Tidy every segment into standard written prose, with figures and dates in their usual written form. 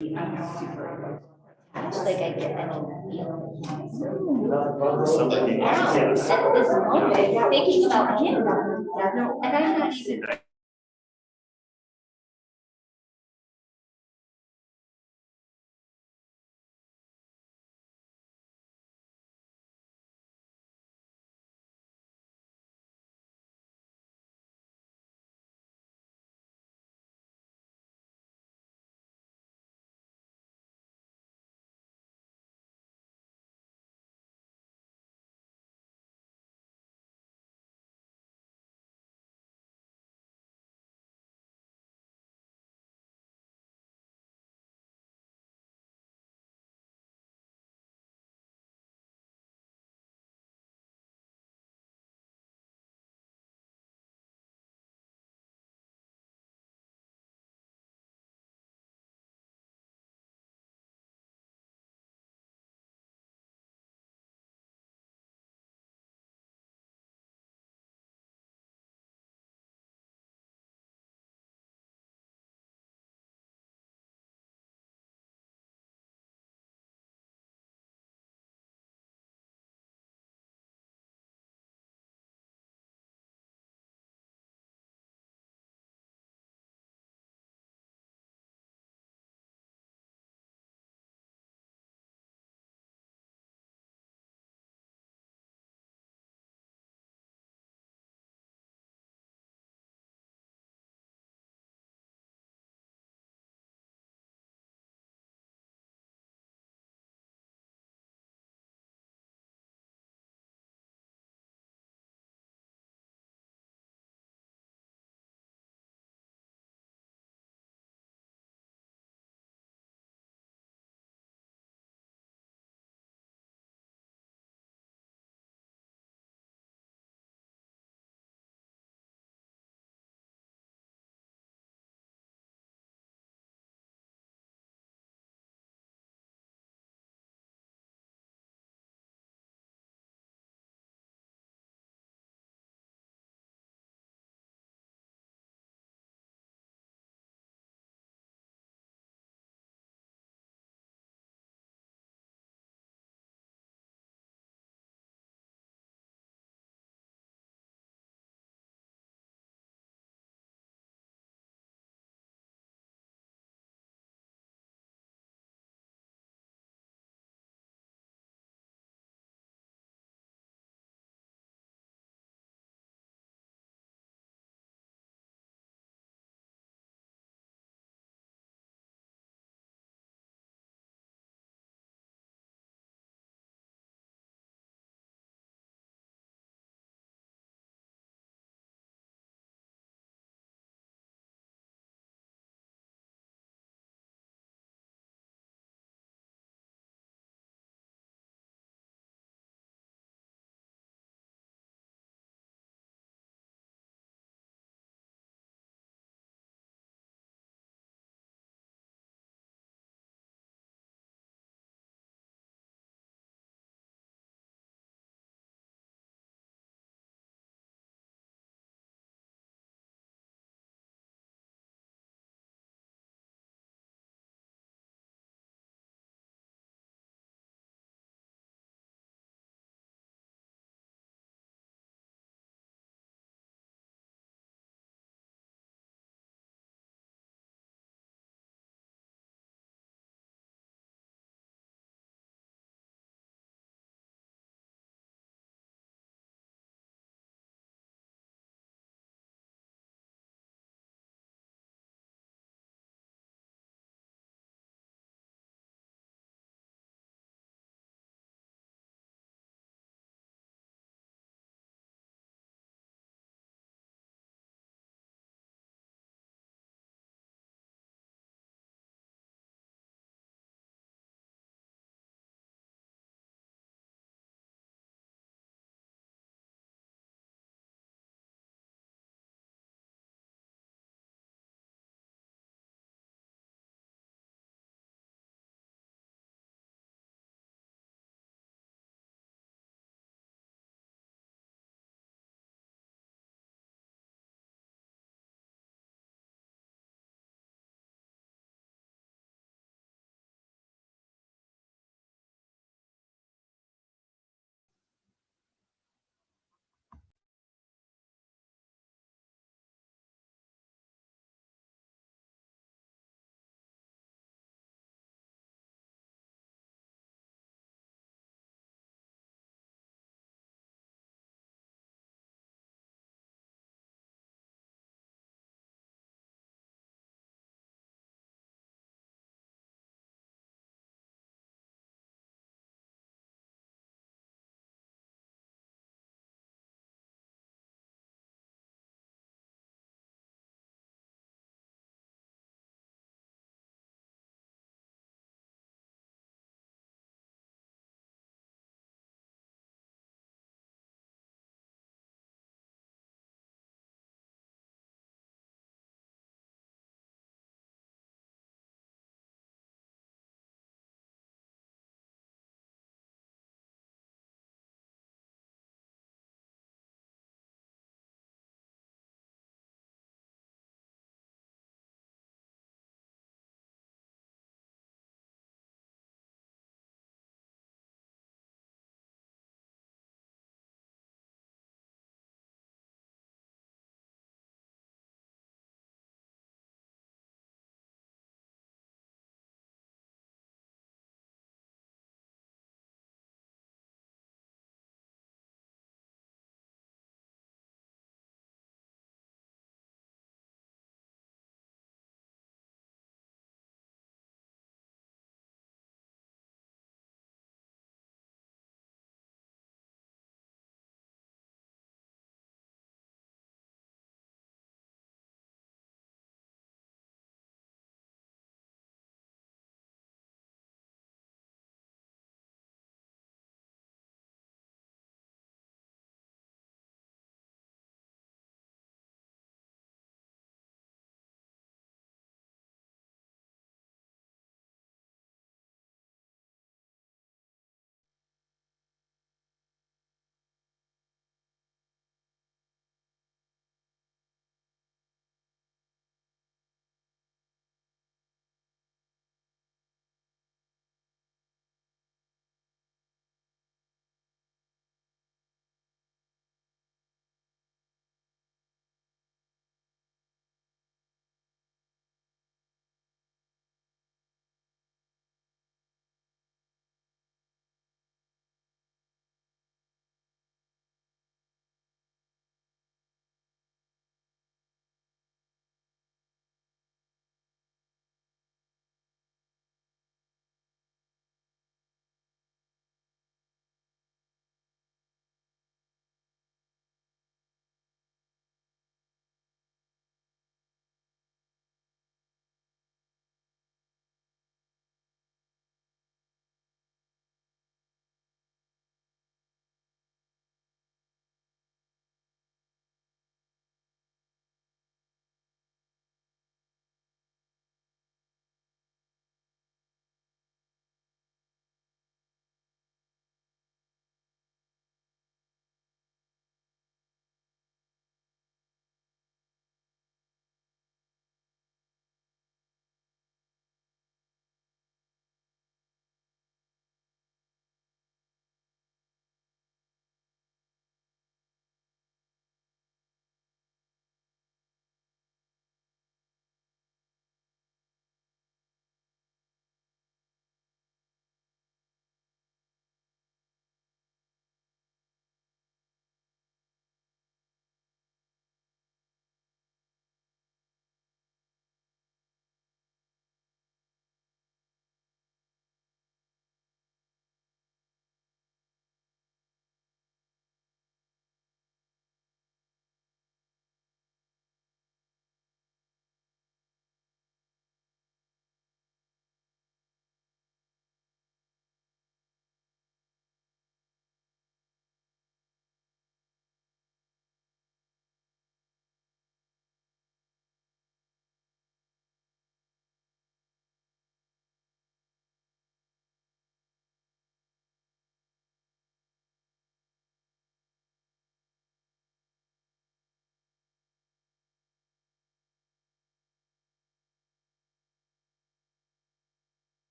I'm super attached. Like I get, I mean, you know, Somebody, now at this moment, thinking about him, and I'm not even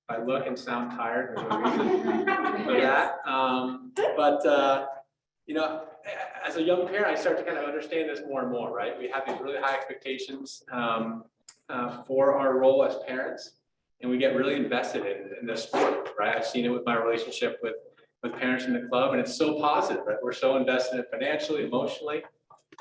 I look and sound tired, there's a reason for that. You know, as a young parent, I start to kind of understand this more and more, right? We have these really high expectations for our role as parents, and we get really invested in this sport, right? I've seen it with my relationship with parents in the club, and it's so positive, right? We're so invested in it financially, emotionally,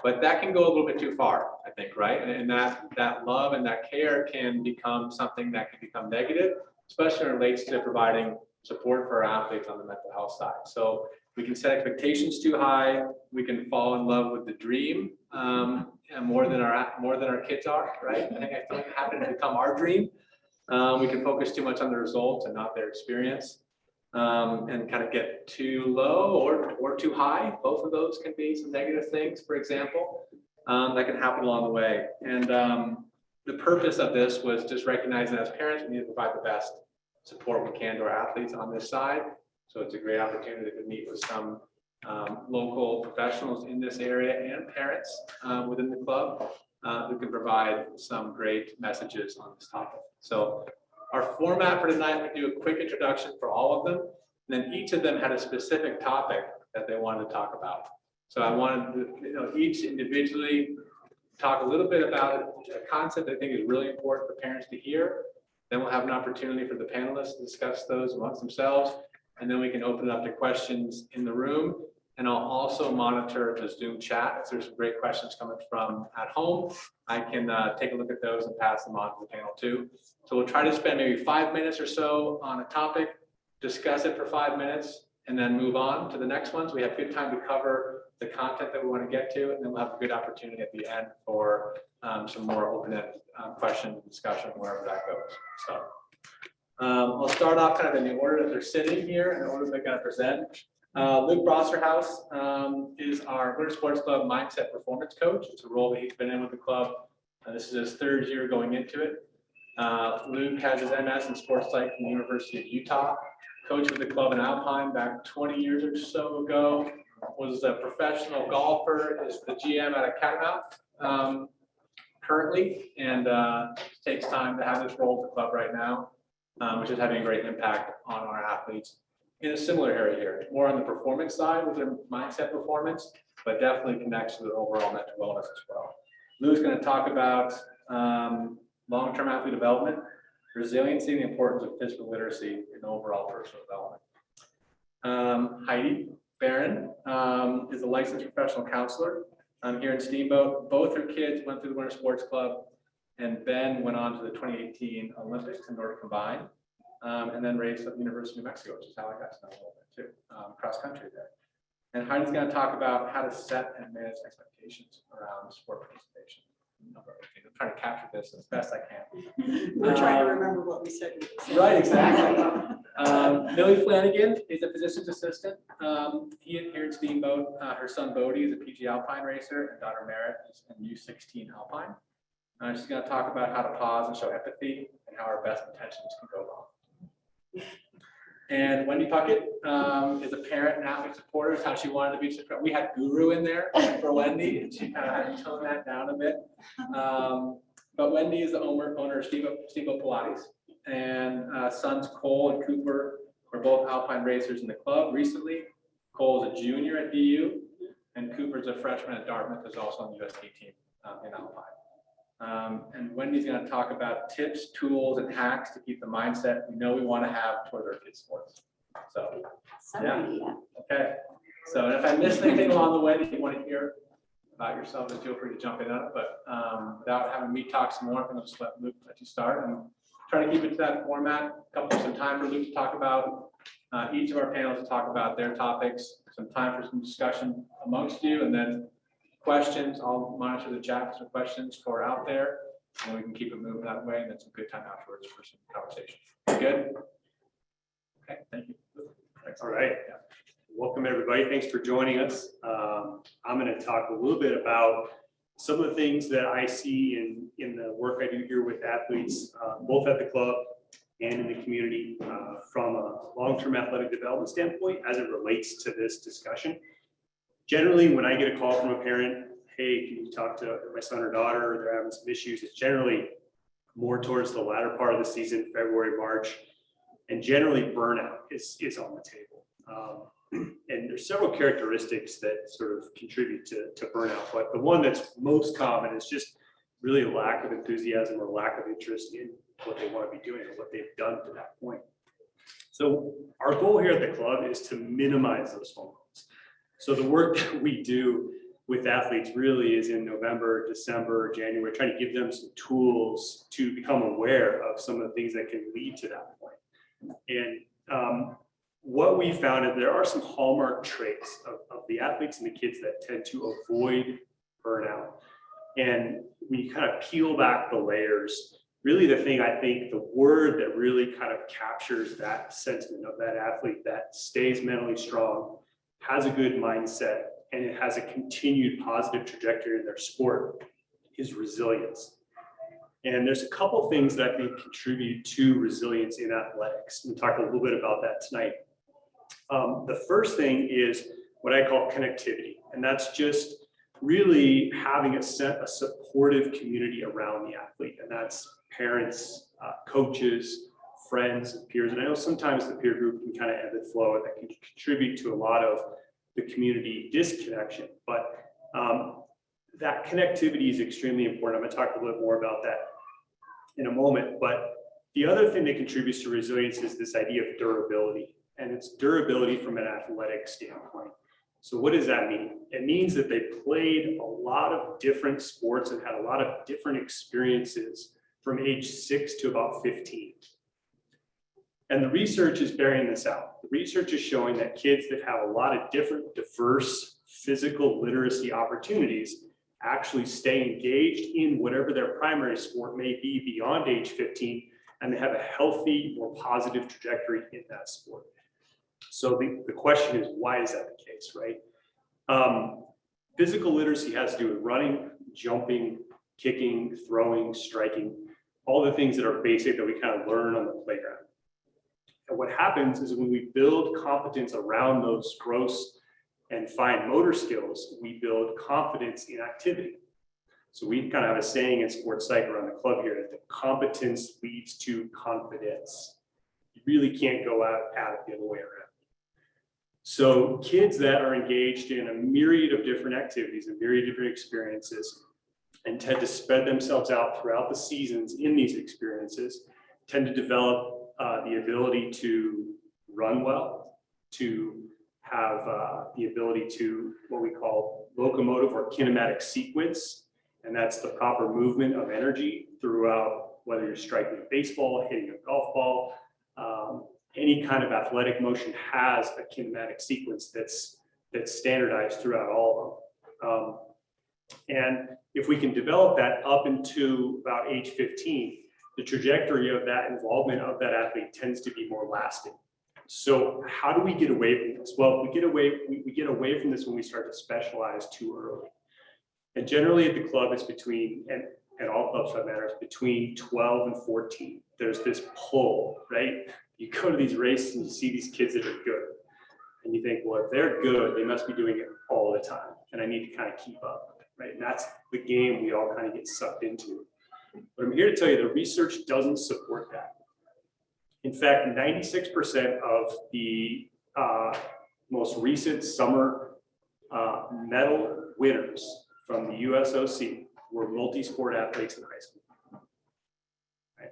but that can go a little bit too far, I think, right? And that love and that care can become something that can become negative, especially when it relates to providing support for our athletes on the mental health side. So we can set expectations too high. We can fall in love with the dream and more than our kids are, right? I think I don't happen to become our dream. We can focus too much on the results and not their experience, and kind of get too low or too high. Both of those can be some negative things, for example, that can happen along the way. And the purpose of this was just recognizing as parents, we need to provide the best support we can to our athletes on this side. So it's a great opportunity to meet with some local professionals in this area and parents within the club who can provide some great messages on this topic. So our format for tonight, we do a quick introduction for all of them, and then each of them had a specific topic that they wanted to talk about. So I wanted to, each individually talk a little bit about a concept I think is really important for parents to hear. Then we'll have an opportunity for the panelists to discuss those amongst themselves. And then we can open it up to questions in the room. And I'll also monitor the Zoom chat. If there's some great questions coming from at home, I can take a look at those and pass them on to the panel too. So we'll try to spend maybe 5 minutes or so on a topic, discuss it for 5 minutes, and then move on to the next ones. We have good time to cover the content that we want to get to, and then we'll have a good opportunity at the end for some more open-ended question discussion, wherever that goes. So I'll start off kind of in the order that they're sitting here, in the order they're going to present. Luke Brosterhouse is our Winter Sports Club Mindset Performance Coach. It's a role that he's been in with the club. This is his 3rd year going into it. Luke has his MS in sports psych from the University of Utah. Coached with the club in Alpine back 20 years or so ago. Was a professional golfer. Is the GM at a Catamount currently, and takes time to have this role at the club right now, which is having a great impact on our athletes in a similar area here, more on the performance side with their mindset performance, but definitely connects to their overall mental wellness as well. Lou's going to talk about long-term athlete development, resiliency, and the importance of physical literacy in overall personal development. Heidi Barron is a licensed professional counselor here in Steamboat. Both her kids went through the Winter Sports Club, and Ben went on to the 2018 Olympics in order to combine. And then raced at the University of New Mexico, which is how I got to know a little bit too, cross country there. And Heidi's going to talk about how to set and manage expectations around sport participation. I'm trying to capture this as best I can. We're trying to remember what we said. Right, exactly. Millie Flanagan is a physician's assistant here at Steamboat. Her son Bodie is a PG Alpine racer, and daughter Merritt is in U16 Alpine. She's going to talk about how to pause and show empathy and how our best intentions can go wrong. And Wendy Puckett is a parent and athlete supporter. Is how she wanted to be. We had Guru in there for Wendy, and she kind of had to tone that down a bit. But Wendy is the owner of Steamboat Pilates, and sons Cole and Cooper were both Alpine racers in the club recently. Cole is a junior at DU, and Cooper's a freshman at Dartmouth, is also on the USD team in Alpine. And Wendy's going to talk about tips, tools, and hacks to keep the mindset we know we want to have toward our kids' sports. So, yeah. Okay. So, and if I missed anything along the way that you want to hear about yourself, then feel free to jump in on it. But without having me talk some more, I'm going to just let Luke let you start and try to keep it to that format. Some time for Luke to talk about each of our panels to talk about their topics. Some time for some discussion amongst you, and then questions. I'll monitor the chat for some questions for out there, and we can keep it moving that way, and then some good time afterwards for some conversation. Good? Okay, thank you. Thanks. All right. Yeah. Welcome, everybody. Thanks for joining us. I'm going to talk a little bit about some of the things that I see in the work I do here with athletes, both at the club and in the community, from a long-term athletic development standpoint as it relates to this discussion. Generally, when I get a call from a parent, hey, can you talk to my son or daughter, they're having some issues, it's generally more towards the latter part of the season, February, March. And generally burnout is on the table. And there's several characteristics that sort of contribute to burnout, but the one that's most common is just really a lack of enthusiasm or lack of interest in what they want to be doing or what they've done to that point. So our goal here at the club is to minimize those phone calls. So the work that we do with athletes really is in November, December, January, trying to give them some tools to become aware of some of the things that can lead to that point. And what we found is there are some hallmark traits of the athletes and the kids that tend to avoid burnout. And when you kind of peel back the layers, really the thing, I think the word that really kind of captures that sentiment of that athlete that stays mentally strong, has a good mindset, and it has a continued positive trajectory in their sport is resilience. And there's a couple things that I think contribute to resilience in athletics. We'll talk a little bit about that tonight. The first thing is what I call connectivity, and that's just really having a supportive community around the athlete, and that's parents, coaches, friends, and peers. And I know sometimes the peer group can kind of ebb and flow, and that can contribute to a lot of the community disconnection. But that connectivity is extremely important. I'm going to talk a little bit more about that in a moment. But the other thing that contributes to resilience is this idea of durability, and it's durability from an athletic standpoint. So what does that mean? It means that they played a lot of different sports and had a lot of different experiences from age 6 to about 15. And the research is bearing this out. The research is showing that kids that have a lot of different diverse physical literacy opportunities actually stay engaged in whatever their primary sport may be beyond age 15, and they have a healthy, more positive trajectory in that sport. So the question is, why is that the case, right? Physical literacy has to do with running, jumping, kicking, throwing, striking, all the things that are basic that we kind of learn on the playground. And what happens is when we build competence around those gross and fine motor skills, we build confidence in activity. So we kind of have a saying in sports psych around the club here that the competence leads to confidence. You really can't go out at it the other way around. So kids that are engaged in a myriad of different activities, a myriad of different experiences, and tend to spread themselves out throughout the seasons in these experiences, tend to develop the ability to run well, to have the ability to what we call locomotive or kinematic sequence, and that's the proper movement of energy throughout, whether you're striking a baseball, hitting a golf ball, any kind of athletic motion has a kinematic sequence that's standardized throughout all of them. And if we can develop that up into about age 15, the trajectory of that involvement of that athlete tends to be more lasting. So how do we get away from this? Well, we get away from this when we start to specialize too early. And generally at the club, it's between, and all clubs for that matter, it's between 12 and 14. There's this pull, right? You go to these races and you see these kids that are good. And you think, well, if they're good, they must be doing it all the time. And I need to kind of keep up, right? And that's the game we all kind of get sucked into. But I'm here to tell you the research doesn't support that. In fact, 96% of the most recent summer medal winners from the USOC were multi-sport athletes in high school. Right?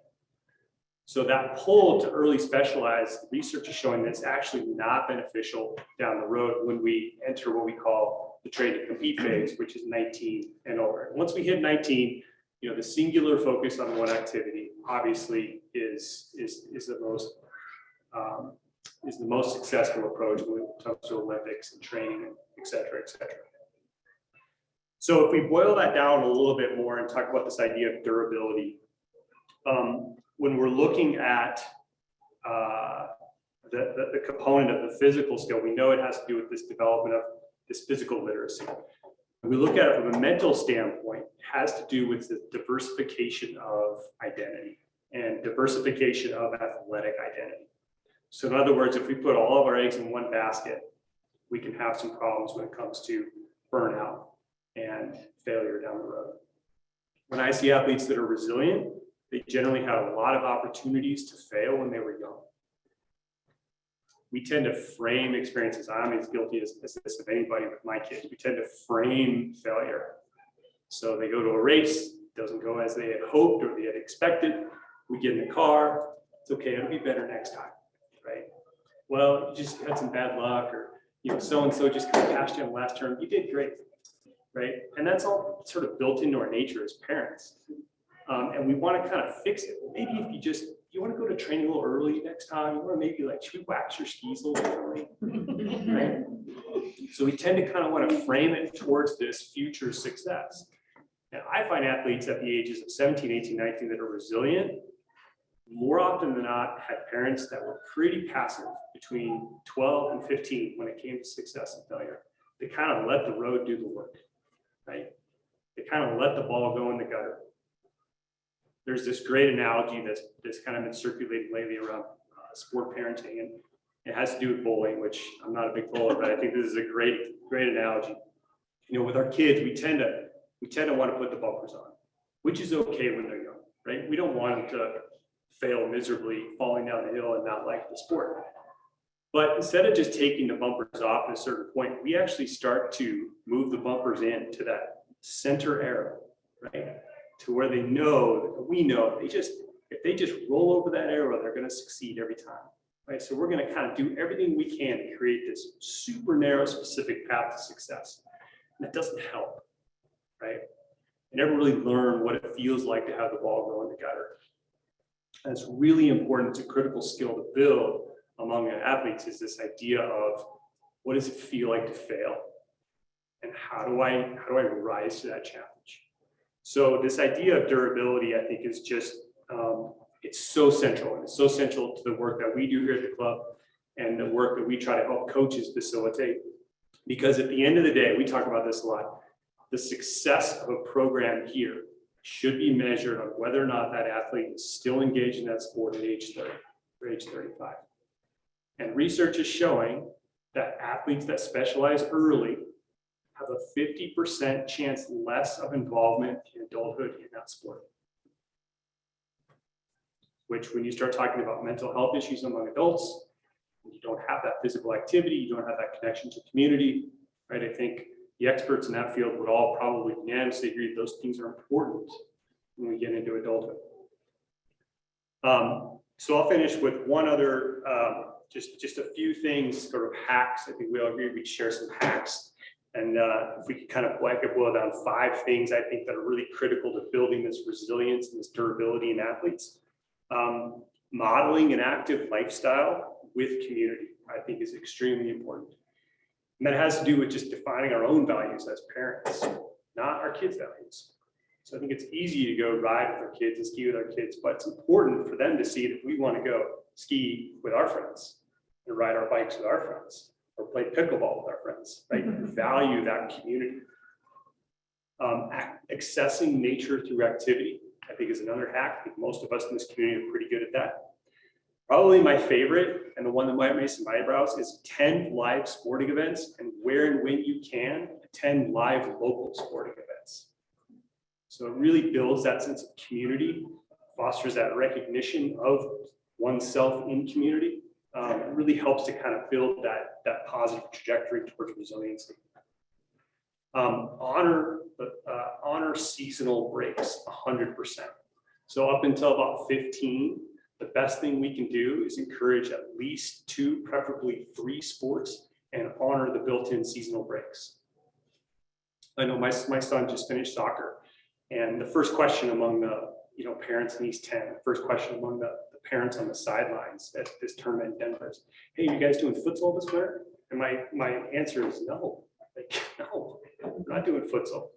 So that pull to early specialize, research is showing that it's actually not beneficial down the road when we enter what we call the train to compete phase, which is 19 and over. And once we hit 19, you know, the singular focus on one activity obviously is the most successful approach when it comes to Olympics and training, and et cetera, et cetera. So if we boil that down a little bit more and talk about this idea of durability, when we're looking at the component of the physical skill, we know it has to do with this development of this physical literacy. When we look at it from a mental standpoint, it has to do with the diversification of identity and diversification of athletic identity. So in other words, if we put all of our eggs in one basket, we can have some problems when it comes to burnout and failure down the road. When I see athletes that are resilient, they generally had a lot of opportunities to fail when they were young. we tend to frame experiences. I'm as guilty as this of anybody with my kids. We tend to frame failure. So they go to a race, doesn't go as they had hoped or they had expected. We get in the car, it's okay, it'll be better next time, right? Well, you just had some bad luck, or so-and-so just kind of passed you on the last turn. You did great, right? And that's all sort of built into our nature as parents. And we want to kind of fix it. Maybe if you want to go to training a little early next time, you want to maybe like, should we wax your skis a little differently, right? So we tend to kind of want to frame it towards this future success. And I find athletes at the ages of 17, 18, 19 that are resilient, more often than not, had parents that were pretty passive between 12 and 15 when it came to success and failure. They kind of let the road do the work, right? They kind of let the ball go in the gutter. There's this great analogy that's kind of been circulating lately around sport parenting, and it has to do with bowling, which I'm not a big bowler, but I think this is a great analogy. With our kids, we tend to want to put the bumpers on, which is okay when they're young, right? We don't want them to fail miserably, falling down the hill and not like the sport. But instead of just taking the bumpers off at a certain point, we actually start to move the bumpers in to that center arrow, right? To where we know if they just roll over that arrow, they're going to succeed every time, right? So we're going to kind of do everything we can to create this super narrow, specific path to success. And that doesn't help, right? You never really learn what it feels like to have the ball go in the gutter. And it's really important. It's a critical skill to build among athletes, is this idea of what does it feel like to fail, and how do I rise to that challenge? So this idea of durability, I think, is just it's so central, and it's so central to the work that we do here at the club and the work that we try to help coaches facilitate. Because at the end of the day, we talk about this a lot, the success of a program here should be measured on whether or not that athlete is still engaged in that sport at age 30 or age 35. And research is showing that athletes that specialize early have a 50% chance less of involvement in adulthood in that sport. Which, when you start talking about mental health issues among adults, you don't have that physical activity, you don't have that connection to community, right? I think the experts in that field would all probably unanimously agree those things are important when we get into adulthood. So I'll finish with one other, just a few things, sort of hacks. I think we all agree we'd share some hacks. And if we could kind of boil down 5 things I think that are really critical to building this resilience and this durability in athletes. Modeling an active lifestyle with community, I think, is extremely important. And that has to do with just defining our own values as parents, not our kids' values. So I think it's easy to go ride with our kids and ski with our kids, but it's important for them to see that we want to go ski with our friends and ride our bikes with our friends or play pickleball with our friends, right? Value that community. Accessing nature through activity, I think, is another hack. I think most of us in this community are pretty good at that. Probably my favorite, and the one that might raise some eyebrows, is attend live sporting events, and where and when you can, attend live local sporting events. So it really builds that sense of community, fosters that recognition of oneself in community. It really helps to kind of build that positive trajectory towards resiliency. Honor seasonal breaks 100%. So up until about 15, the best thing we can do is encourage at least 2, preferably 3 sports, and honor the built-in seasonal breaks. I know my son just finished soccer, and the first question among the parents in East 10, the first question among the parents on the sidelines at this tournament in Denver is, "Hey, you guys doing futsal this winter?" And my answer is no. Like, no, we're not doing futsal.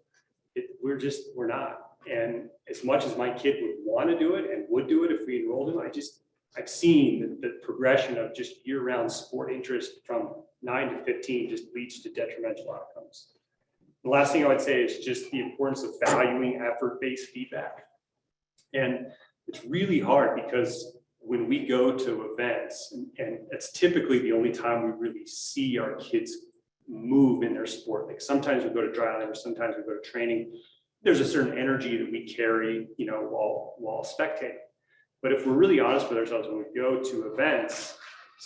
We're not. And as much as my kid would want to do it and would do it if we enrolled him, I've seen the progression of just year-round sport interest from 9 to 15 just leads to detrimental outcomes. The last thing I would say is just the importance of valuing effort-based feedback. And it's really hard because when we go to events, and it's typically the only time we really see our kids move in their sport. Like sometimes we go to dryland or sometimes we go to training. There's a certain energy that we carry, while spectating. But if we're really honest with ourselves, when we go to events,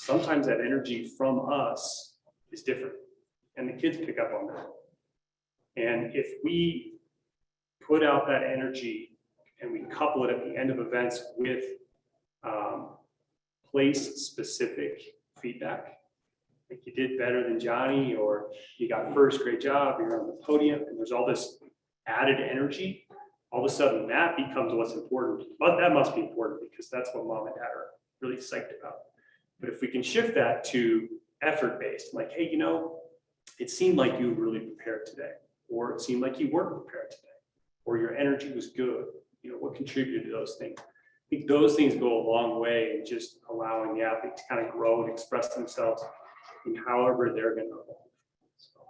sometimes that energy from us is different, and the kids pick up on that. And if we put out that energy and we couple it at the end of events with place-specific feedback, like you did better than Johnny, or you got first, great job, you're on the podium, and there's all this added energy, all of a sudden that becomes what's important. But that must be important because that's what mom and dad are really psyched about. But if we can shift that to effort-based, like, hey, you know, it seemed like you were really prepared today, or it seemed like you weren't prepared today, or your energy was good. You know, what contributed to those things? I think those things go a long way in just allowing the athlete to kind of grow and express themselves in however they're going to evolve. So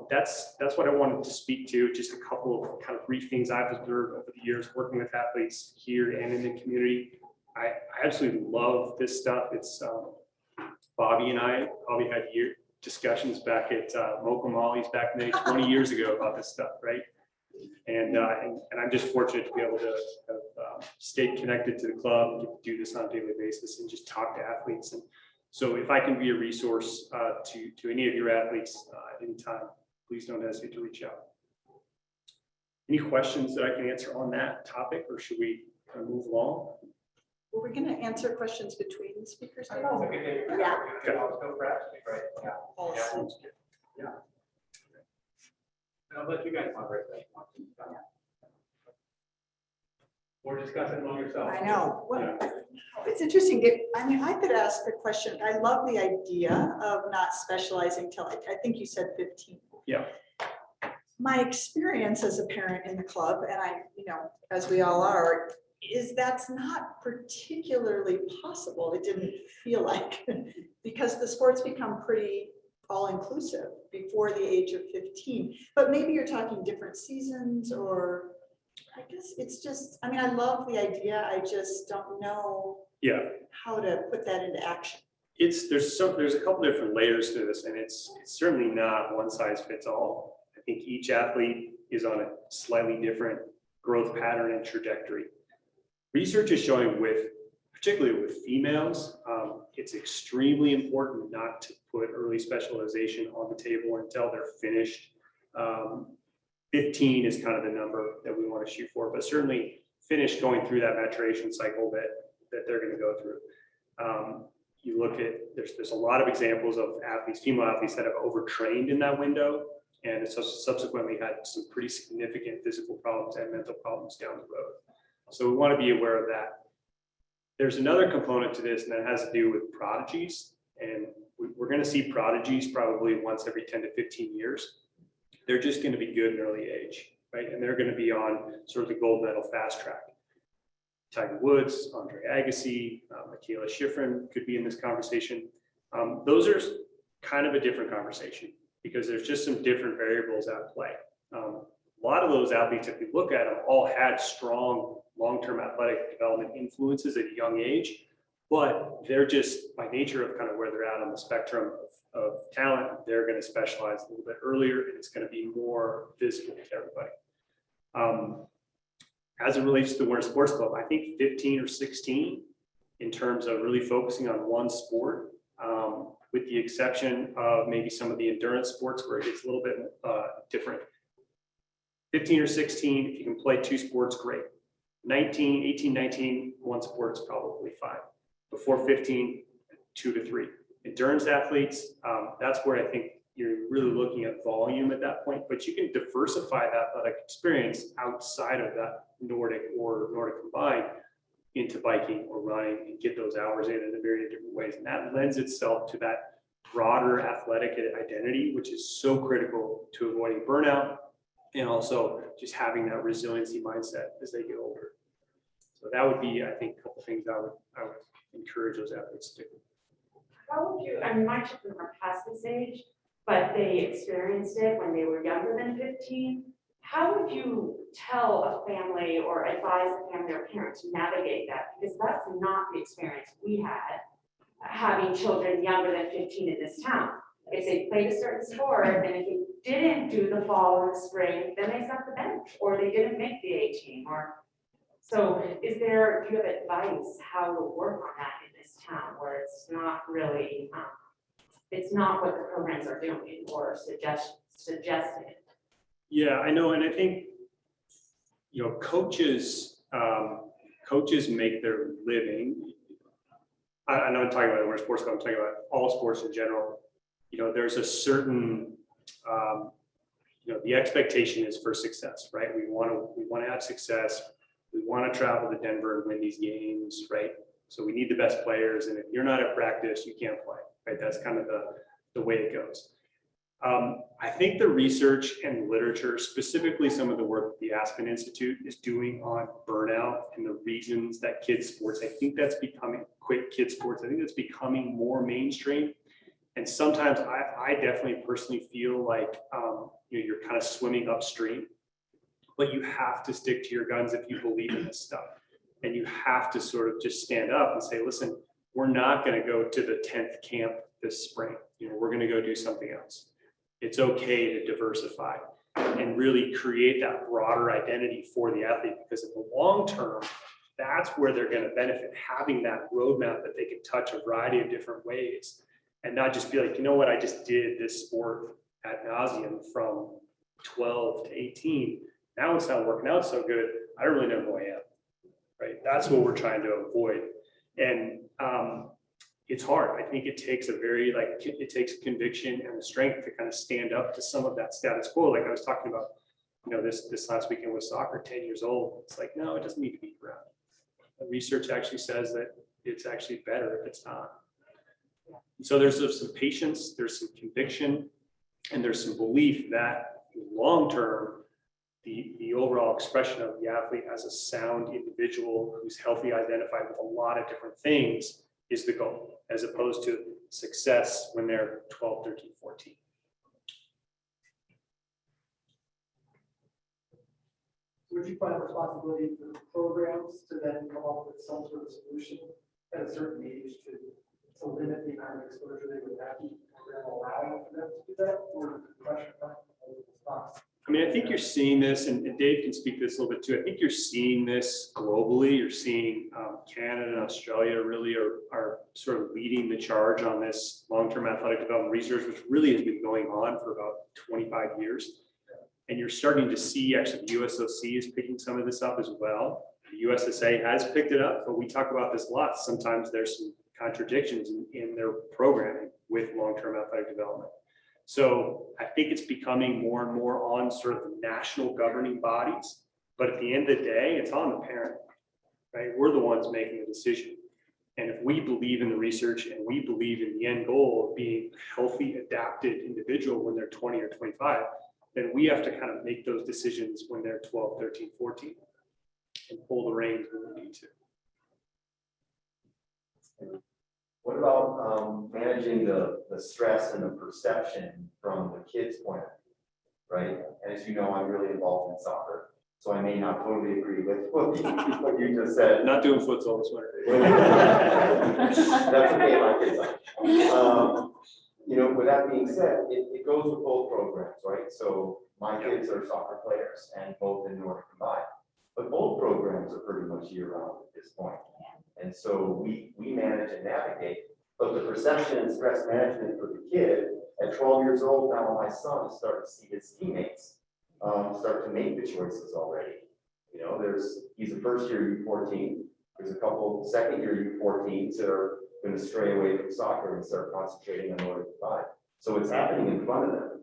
that's what I wanted to speak to. Just a couple of kind of brief things I've observed over the years working with athletes here and in the community. I absolutely love this stuff. It's Bobby and I probably had discussions back at Mocha Molly's back maybe 20 years ago about this stuff, right? And I'm just fortunate to be able to have stayed connected to the club and get to do this on a daily basis and just talk to athletes. And so if I can be a resource to any of your athletes at any time, please don't hesitate to reach out. Any questions that I can answer on that topic, or should we kind of move along? Were we going to answer questions between the speakers? Yeah. Also. Yeah. I'll let you guys moderate that. Or discuss it among yourselves. I know. Well, it's interesting. I mean, I could ask a question. I love the idea of not specializing till I think you said 15. Yeah. My experience as a parent in the club, and I, you know, as we all are, is that's not particularly possible. It didn't feel like, because the sports become pretty all-inclusive before the age of 15. But maybe you're talking different seasons, or I guess it's just, I mean, I love the idea. I just don't know how to put that into action. There's a couple different layers to this, and it's certainly not one size fits all. I think each athlete is on a slightly different growth pattern and trajectory. Research is showing particularly with females, it's extremely important not to put early specialization on the table until they're finished. 15 is kind of the number that we want to shoot for, but certainly finish going through that maturation cycle that they're going to go through. You look at, there's a lot of examples of athletes, female athletes that have overtrained in that window, and so subsequently had some pretty significant physical problems and mental problems down the road. So we want to be aware of that. There's another component to this, and that has to do with prodigies. And we're going to see prodigies probably once every 10 to 15 years. They're just going to be good in early age, right? And they're going to be on sort of the gold medal fast track. Tiger Woods, Andre Agassi, Michaela Schifrin could be in this conversation. Those are kind of a different conversation because there's just some different variables at play. A lot of those athletes, if you look at them, all had strong long-term athletic development influences at a young age, but they're just by nature of kind of where they're at on the spectrum of talent, they're going to specialize a little bit earlier, and it's going to be more visible to everybody. As it relates to the Winter Sports Club, I think 15 or 16 in terms of really focusing on one sport, with the exception of maybe some of the endurance sports where it gets a little bit different. 15 or 16, if you can play two sports, great. 18, 19, one sport's probably fine. Before 15, 2 to 3. Endurance athletes, that's where I think you're really looking at volume at that point, but you can diversify that athletic experience outside of that Nordic or Nordic combined into biking or running and get those hours in a myriad of different ways. And that lends itself to that broader athletic identity, which is so critical to avoiding burnout and also just having that resiliency mindset as they get older. So that would be, I think, a couple of things I would encourage those athletes to do. How would you, I mean, my children are past this age, but they experienced it when they were younger than 15. How would you tell a family or advise a family or parent to navigate that? Because that's not the experience we had having children younger than 15 in this town. If they played a certain sport and if they didn't do the fall or the spring, then they sat the bench or they didn't make the A team or So do you have advice how to work on that in this town where it's not really, it's not what the programs are doing or suggesting? Yeah, I know, and I think, coaches make their living. I know I'm talking about the sports, but I'm talking about all sports in general. There's a certain, the expectation is for success, right? We want to have success. We want to travel to Denver and win these games, right? So we need the best players, and if you're not at practice, you can't play, right? That's kind of the way it goes. I think the research and literature, specifically some of the work the Aspen Institute is doing on burnout and the reasons that kids sports, I think that's becoming kids sports. I think that's becoming more mainstream. And sometimes I definitely personally feel like you're kind of swimming upstream, but you have to stick to your guns if you believe in this stuff. And you have to sort of just stand up and say, listen, we're not going to go to the 10th camp this spring. We're going to go do something else. It's okay to diversify and really create that broader identity for the athlete, because in the long term, that's where they're going to benefit, having that roadmap that they can touch a variety of different ways and not just be like, you know what, I just did this sport ad nauseum from 12 to 18. Now it's not working out so good. I don't really know who I am, right? That's what we're trying to avoid. And it's hard. I think it takes it takes conviction and the strength to kind of stand up to some of that status quo. Like I was talking about, this last weekend with soccer, 10 years old. It's like, no, it doesn't need to be around. The research actually says that it's actually better if it's not. So there's some patience, there's some conviction, and there's some belief that long-term, the overall expression of the athlete as a sound individual who's healthy, identified with a lot of different things is the goal, as opposed to success when they're 12, 13, 14. Would you find responsibility for the programs to then come up with some sort of solution at a certain age to limit the amount of exposure they would have, the program allowing for them to do that, or the pressure from the spots? I mean, I think you're seeing this, and Dave can speak to this a little bit too. I think you're seeing this globally. You're seeing Canada and Australia really are sort of leading the charge on this long-term athletic development research, which really has been going on for about 25 years. And you're starting to see actually the USOC is picking some of this up as well. The USSA has picked it up, but we talk about this a lot. Sometimes there's some contradictions in their programming with long-term athletic development. So I think it's becoming more and more on sort of the national governing bodies, but at the end of the day, it's on the parent, right? We're the ones making the decision. And if we believe in the research and we believe in the end goal of being a healthy, adapted individual when they're 20 or 25, then we have to kind of make those decisions when they're 12, 13, 14 and pull the reins when we need to. What about managing the stress and the perception from the kid's point of view, right? As you know, I'm really involved in soccer, so I may not totally agree with what you just said. Not doing futsal this winter. That's okay, my kids are. With that being said, it goes with both programs, right? So my kids are soccer players and both indoor combined, but both programs are pretty much year round at this point. And so we manage and navigate, but the perception and stress management for the kid at 12 years old, now my son is starting to see his teammates start to make the choices already. He's a first year U14. There's a couple second year U14s that are going to stray away from soccer and start concentrating on Northern Divide. So it's happening in front of them.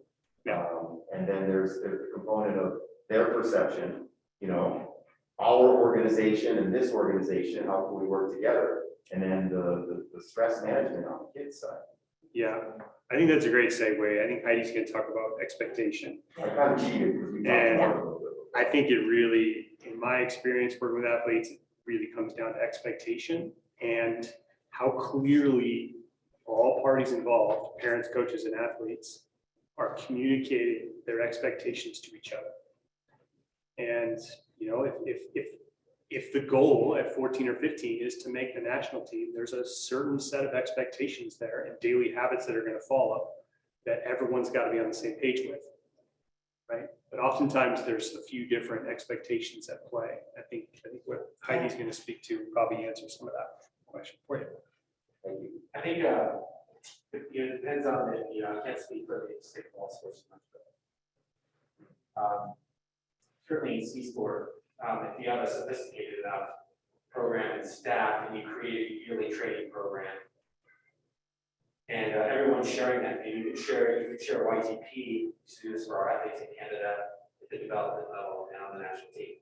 And then there's the component of their perception, our organization and this organization, how can we work together? And then the stress management on the kids' side. Yeah, I think that's a great segue. I think Heidi's going to talk about expectation. I kind of cheated because we talked about it a little bit. I think it really, in my experience working with athletes, it really comes down to expectation and how clearly all parties involved, parents, coaches, and athletes, are communicating their expectations to each other. And if the goal at 14 or 15 is to make the national team, there's a certain set of expectations there and daily habits that are going to follow that everyone's got to be on the same page with. right? But oftentimes there's a few different expectations at play. I think what Heidi's going to speak to probably answers some of that question for you. Thank you. I think, it depends on, I can't speak for the state ball sports much, but certainly in C sport, if you have a sophisticated enough program and staff and you create a yearly training program and everyone's sharing that, and you can share YTP to do this for our athletes in Canada at the development level and on the national team.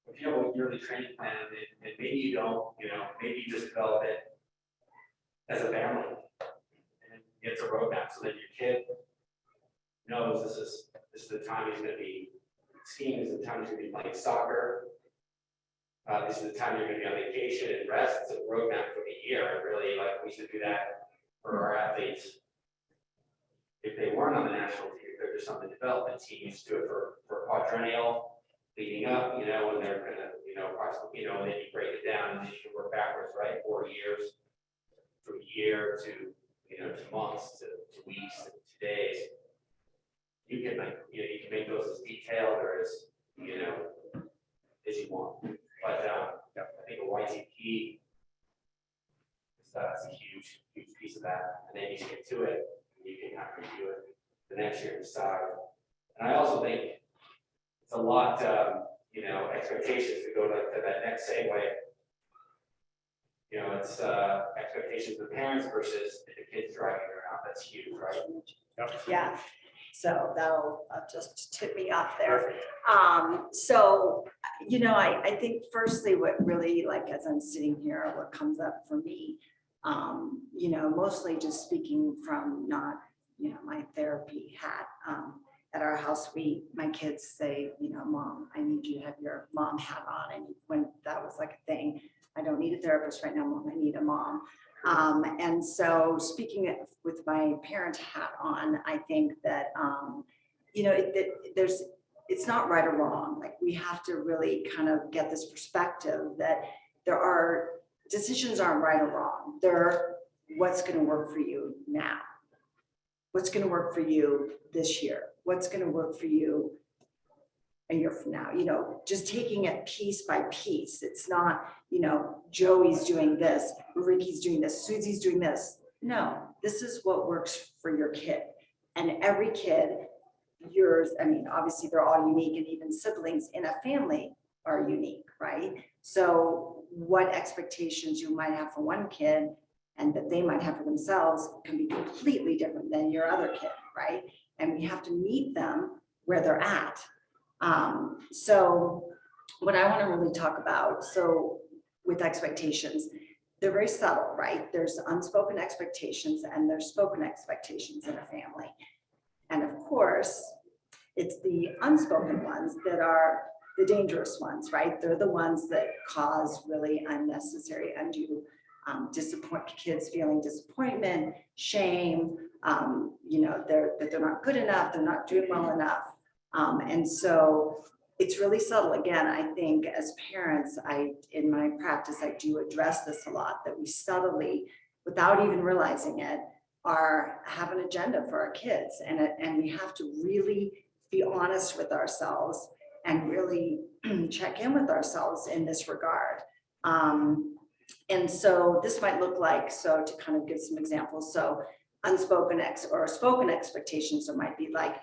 If you have a yearly training plan and maybe you don't, maybe you just develop it as a family. And it's a roadmap so that your kid knows this is the time he's going to be skiing, this is the time he's going to be playing soccer. This is the time you're going to be on vacation and rest. It's a roadmap for the year. I really like, we should do that for our athletes. If they weren't on the national team, if they're just on the development team, you should do it for quadrennial leading up, and they're going to, approximately, and then you break it down and then you can work backwards, right? 4 years, from year to, to months, to weeks, to days. You can make those as detailed or as you want. But I think a YTP that's a huge piece of that. And then you get to it, and you can kind of review it the next year and decide. And I also think it's a lot, expectations to go to that next segue. It's expectations of the parents versus the kids driving around. That's huge, right? Yeah, so that'll just tip me off there. So, I think firstly, what really, like, as I'm sitting here, what comes up for me, mostly just speaking from not, my therapy hat. At our house, my kids say, Mom, I need you to have your mom hat on. And when that was like a thing, I don't need a therapist right now, Mom, I need a mom. And so speaking with my parent hat on, I think that, it's not right or wrong. Like, we have to really kind of get this perspective that decisions aren't right or wrong. They're what's going to work for you now. What's going to work for you this year? What's going to work for you a year from now? Just taking it piece by piece. It's not, Joey's doing this, Ricky's doing this, Susie's doing this. No, this is what works for your kid. And every kid, obviously they're all unique, and even siblings in a family are unique, right? So what expectations you might have for one kid and that they might have for themselves can be completely different than your other kid, right? And we have to meet them where they're at. So what I want to really talk about, with expectations, they're very subtle, right? There's unspoken expectations and there's spoken expectations in a family. And of course, it's the unspoken ones that are the dangerous ones, right? They're the ones that cause really unnecessary, undue kids feeling disappointment, shame, that they're not good enough, they're not doing well enough. And so it's really subtle. Again, I think as parents, in my practice, I do address this a lot, that we subtly, without even realizing it, have an agenda for our kids. And we have to really be honest with ourselves and really check in with ourselves in this regard. And so this might look like, to kind of give some examples, unspoken or spoken expectations, it might be like,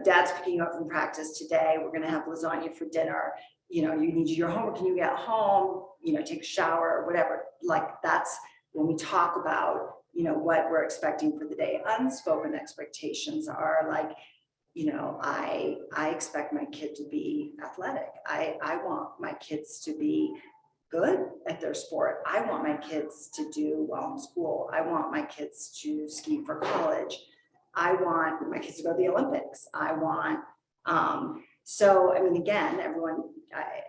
Dad's picking you up from practice today, we're gonna have lasagna for dinner, you need your homework, can you get home, take a shower, or whatever. Like, that's when we talk about, what we're expecting for the day. Unspoken expectations are like, I expect my kid to be athletic. I want my kids to be good at their sport. I want my kids to do well in school. I want my kids to ski for college. I want my kids to go to the Olympics. Again, everyone,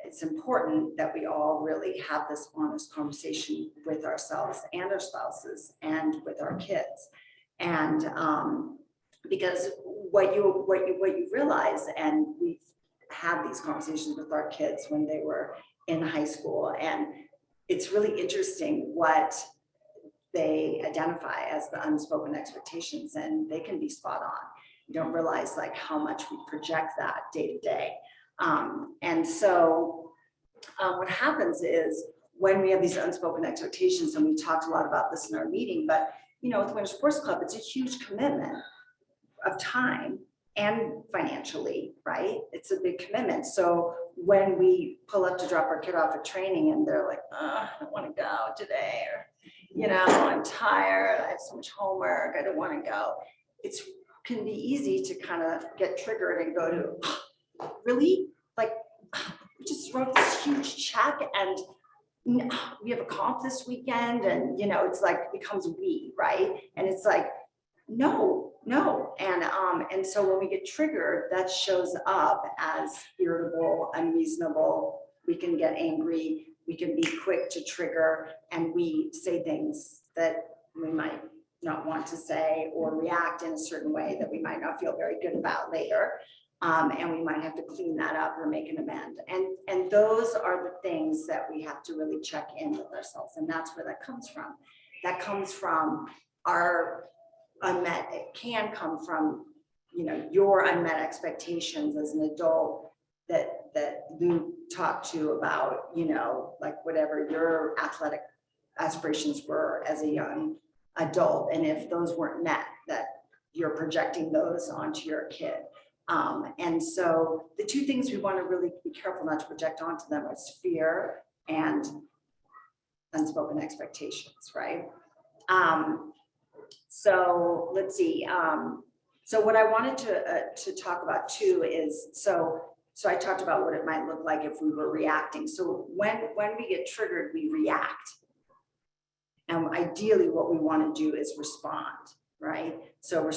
it's important that we all really have this honest conversation with ourselves and our spouses and with our kids. And because what you realize, and we've had these conversations with our kids when they were in high school, and it's really interesting what they identify as the unspoken expectations, and they can be spot on. You don't realize like how much we project that day to day. And so what happens is when we have these unspoken expectations, and we talked a lot about this in our meeting, but you know, with Winter Sports Club, it's a huge commitment of time and financially, right? It's a big commitment. So when we pull up to drop our kid off at training and they're like, I don't want to go today, or, you know, I'm tired, I have so much homework, I don't want to go. It's can be easy to kind of get triggered and go to, really? Like, we just wrote this huge check and we have a comp this weekend, and you know, it's like becomes we, right? And it's like, no. And so when we get triggered, that shows up as irritable, unreasonable. We can get angry, we can be quick to trigger, and we say things that we might not want to say, or react in a certain way that we might not feel very good about later. And we might have to clean that up or make an amend. And those are the things that we have to really check in with ourselves. And that's where that comes from. That comes from our unmet, it can come from, you know, your unmet expectations as an adult that Lou talked to about, you know, like whatever your athletic aspirations were as a young adult. And if those weren't met, that you're projecting those onto your kid. And so the two things we want to really be careful not to project onto them is fear and unspoken expectations, right? So let's see. So what I wanted to talk about too is, so I talked about what it might look like if we were reacting. So when we get triggered, we react. And ideally what we want to do is respond, right? So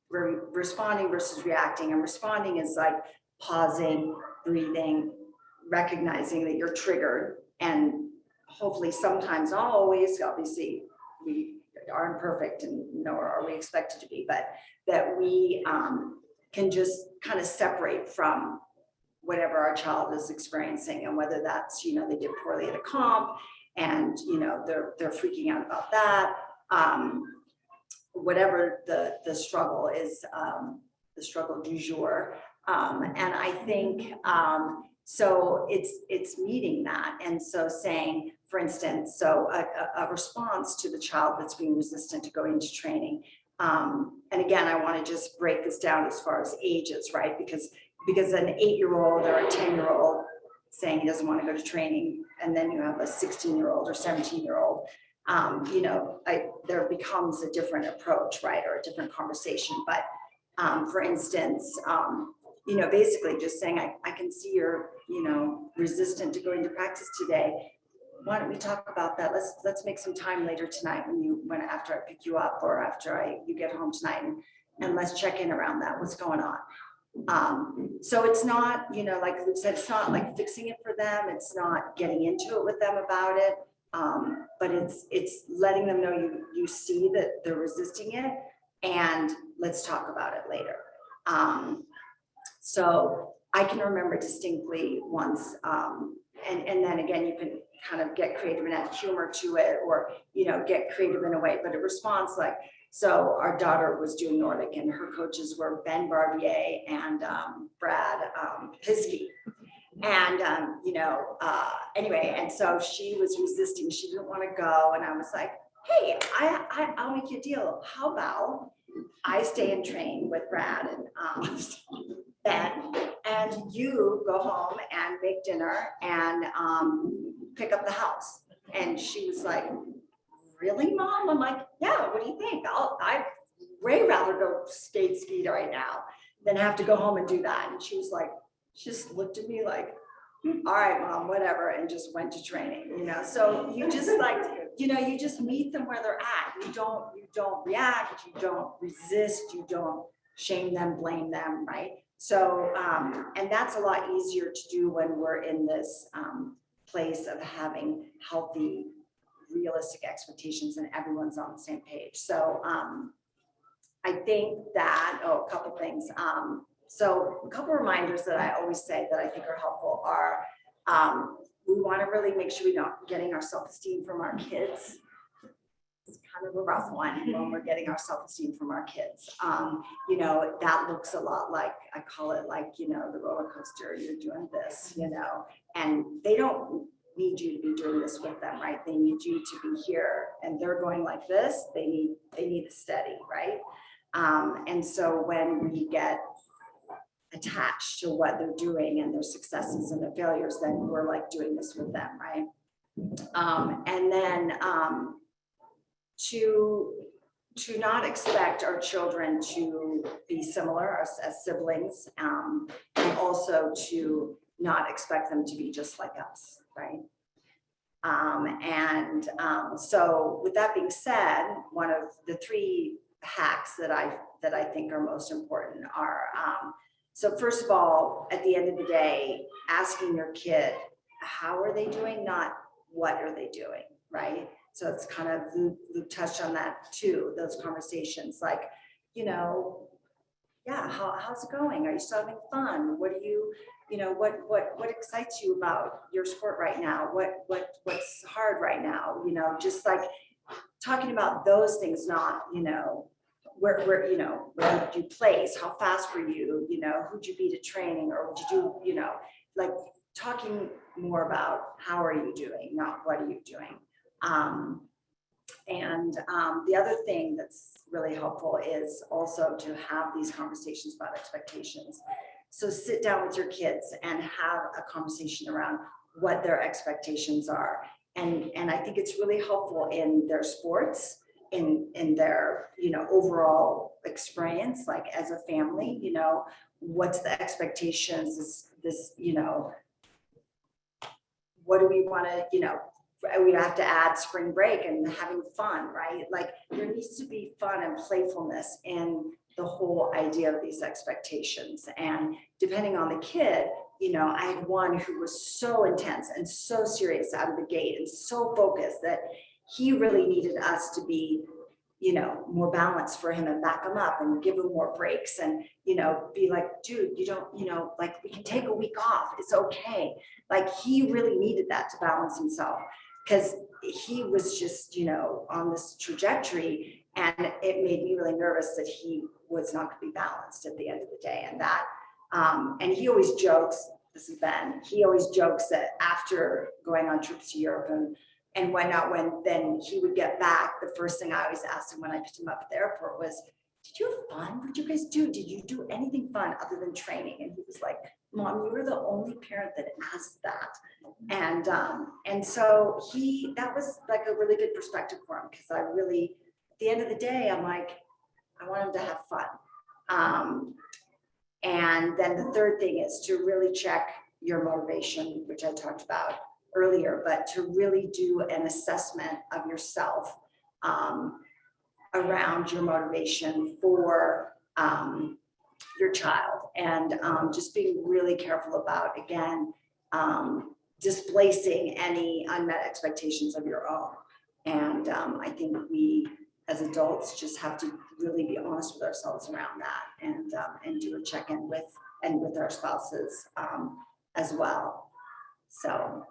we're responding versus reacting, and responding is like pausing, breathing, recognizing that you're triggered, and hopefully sometimes, not always, obviously we aren't perfect and nor are we expected to be, but that we can just kind of separate from whatever our child is experiencing, and whether that's, you know, they did poorly at a comp and, you know, they're freaking out about that. Whatever the struggle is, the struggle du jour. And I think, so it's meeting that. And so saying, for instance, so a response to the child that's being resistant to going to training. And again, I want to just break this down as far as ages, right? Because an 8-year-old or a 10-year-old saying he doesn't want to go to training, and then you have a 16-year-old or 17-year-old, you know, there becomes a different approach, right? Or a different conversation. But for instance, you know, basically just saying, I can see you're, you know, resistant to going to practice today. Why don't we talk about that? Let's make some time later tonight when after I pick you up, or after you get home tonight, and let's check in around that. What's going on? So it's not, you know, like Luke said, it's not like fixing it for them. It's not getting into it with them about it. But it's letting them know you see that they're resisting it, and let's talk about it later. So I can remember distinctly once, and then again, you can kind of get creative and add humor to it, or, you know, get creative in a way, but a response like, so our daughter was doing Nordic and her coaches were Ben Barbier and Brad Piskey. And, you know, anyway, and so she was resisting, she didn't want to go. And I was like, hey, I'll make you a deal. How about I stay and train with Brad and Ben, and you go home and make dinner and pick up the house. And she was like, really, Mom? I'm like, yeah, what do you think? I'd way rather go ski right now than have to go home and do that. And she was like, she just looked at me like, all right, Mom, whatever, and just went to training, you know? So you just like, you know, you just meet them where they're at. You don't react, you don't resist, you don't shame them, blame them, right? So, and that's a lot easier to do when we're in this place of having healthy, realistic expectations and everyone's on the same page. So I think that, a couple things. So a couple reminders that I always say that I think are helpful are, we want to really make sure we're not getting our self-esteem from our kids. It's kind of a rough one when we're getting our self-esteem from our kids. You know, that looks a lot like, I call it like, you know, the roller coaster, you're doing this, you know, and they don't need you to be doing this with them, right? They need you to be here, and they're going like this, they need a steady, right? And so when we get attached to what they're doing and their successes and their failures, then we're like doing this with them, right? And then to not expect our children to be similar as siblings, and also to not expect them to be just like us, right? So with that being said, one of the 3 hacks that I think are most important are, so first of all, at the end of the day, asking your kid, how are they doing? Not what are they doing, right? So it's kind of, Luke touched on that too, those conversations, like, you know, yeah, how's it going? Are you still having fun? What do you know, what excites you about your sport right now? What's hard right now? You know, just like talking about those things, not, you know, where you know, where did you place? How fast were you? You know, who'd you beat at training? Or did you, you know, like talking more about how are you doing, not what are you doing? The other thing that's really helpful is also to have these conversations about expectations. So sit down with your kids and have a conversation around what their expectations are. And I think it's really helpful in their sports, in their, you know, overall experience, like as a family, you know, what's the expectations, this, you know, what do we want to, you know, we have to add spring break and having fun, right? Like there needs to be fun and playfulness in the whole idea of these expectations. And depending on the kid, you know, I had one who was so intense and so serious out of the gate and so focused that he really needed us to be, you know, more balanced for him and back him up and give him more breaks and, you know, be like, dude, you don't, you know, like we can take a week off. It's okay. Like he really needed that to balance himself because he was just, you know, on this trajectory, and it made me really nervous that he was not going to be balanced at the end of the day. And that, and he always jokes, this is Ben, he always jokes that after going on trips to Europe and whatnot, when then he would get back, the first thing I always asked him when I picked him up at the airport was, did you have fun? What did you guys do? Did you do anything fun other than training? And he was like, Mom, you were the only parent that asked that. And so that was like a really good perspective for him, because I really, at the end of the day, I'm like, I want him to have fun. And then the third thing is to really check your motivation, which I talked about earlier, but to really do an assessment of yourself around your motivation for your child, and just being really careful about, again, displacing any unmet expectations of your own. And I think we as adults just have to really be honest with ourselves around that, and do a check-in with our spouses as well. So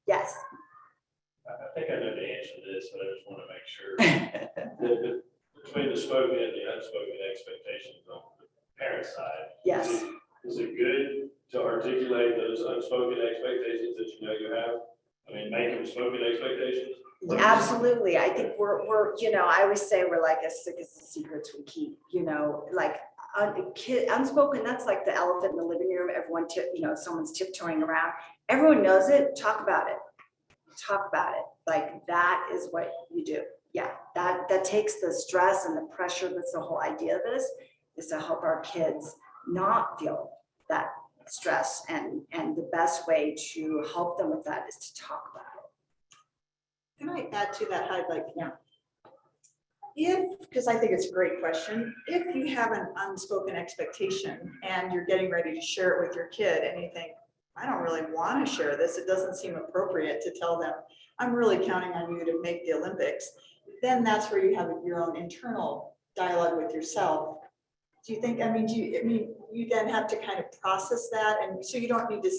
yes. I think I know the answer to this, but I just want to make sure. Between the spoken and the unspoken expectations on the parent side. Yes. Is it good to articulate those unspoken expectations that you know you have? I mean, make them spoken expectations? Absolutely. I think we're, you know, I always say we're like as sick as the secrets we keep, you know, like unspoken, that's like the elephant in the living room. Everyone, you know, someone's tiptoeing around. Everyone knows it. Talk about it. Talk about it. Like that is what you do. Yeah, that takes the stress and the pressure. That's the whole idea of this, is to help our kids not feel that stress. And the best way to help them with that is to talk about it. Can I add to that, Hyde? Like, if, because I think it's a great question, if you have an unspoken expectation and you're getting ready to share it with your kid and you think, I don't really want to share this, it doesn't seem appropriate to tell them, I'm really counting on you to make the Olympics, then that's where you have your own internal dialogue with yourself. Do you think, I mean, you then have to kind of process that, and so you don't need to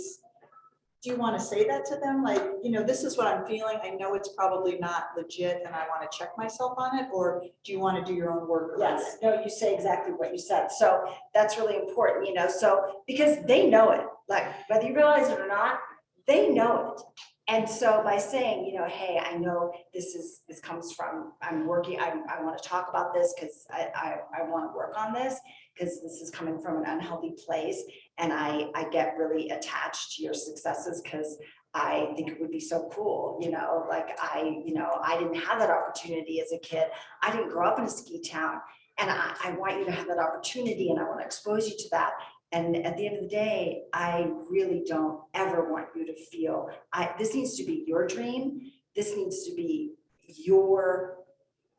do you want to say that to them? Like, this is what I'm feeling. I know it's probably not legit and I want to check myself on it. Or do you want to do your own work? around Yes, it? no, you say exactly what you said. So that's really important, so because they know it, like whether you realize it or not, they know it. And so by saying, hey, I know this comes from, I'm working, I want to talk about this because I want to work on this because this is coming from an unhealthy place. And I get really attached to your successes because I think it would be so cool, like I didn't have that opportunity as a kid. I didn't grow up in a ski town, and I want you to have that opportunity, and I want to expose you to that. And at the end of the day, I really don't ever want you to feel, this needs to be your dream. This needs to be your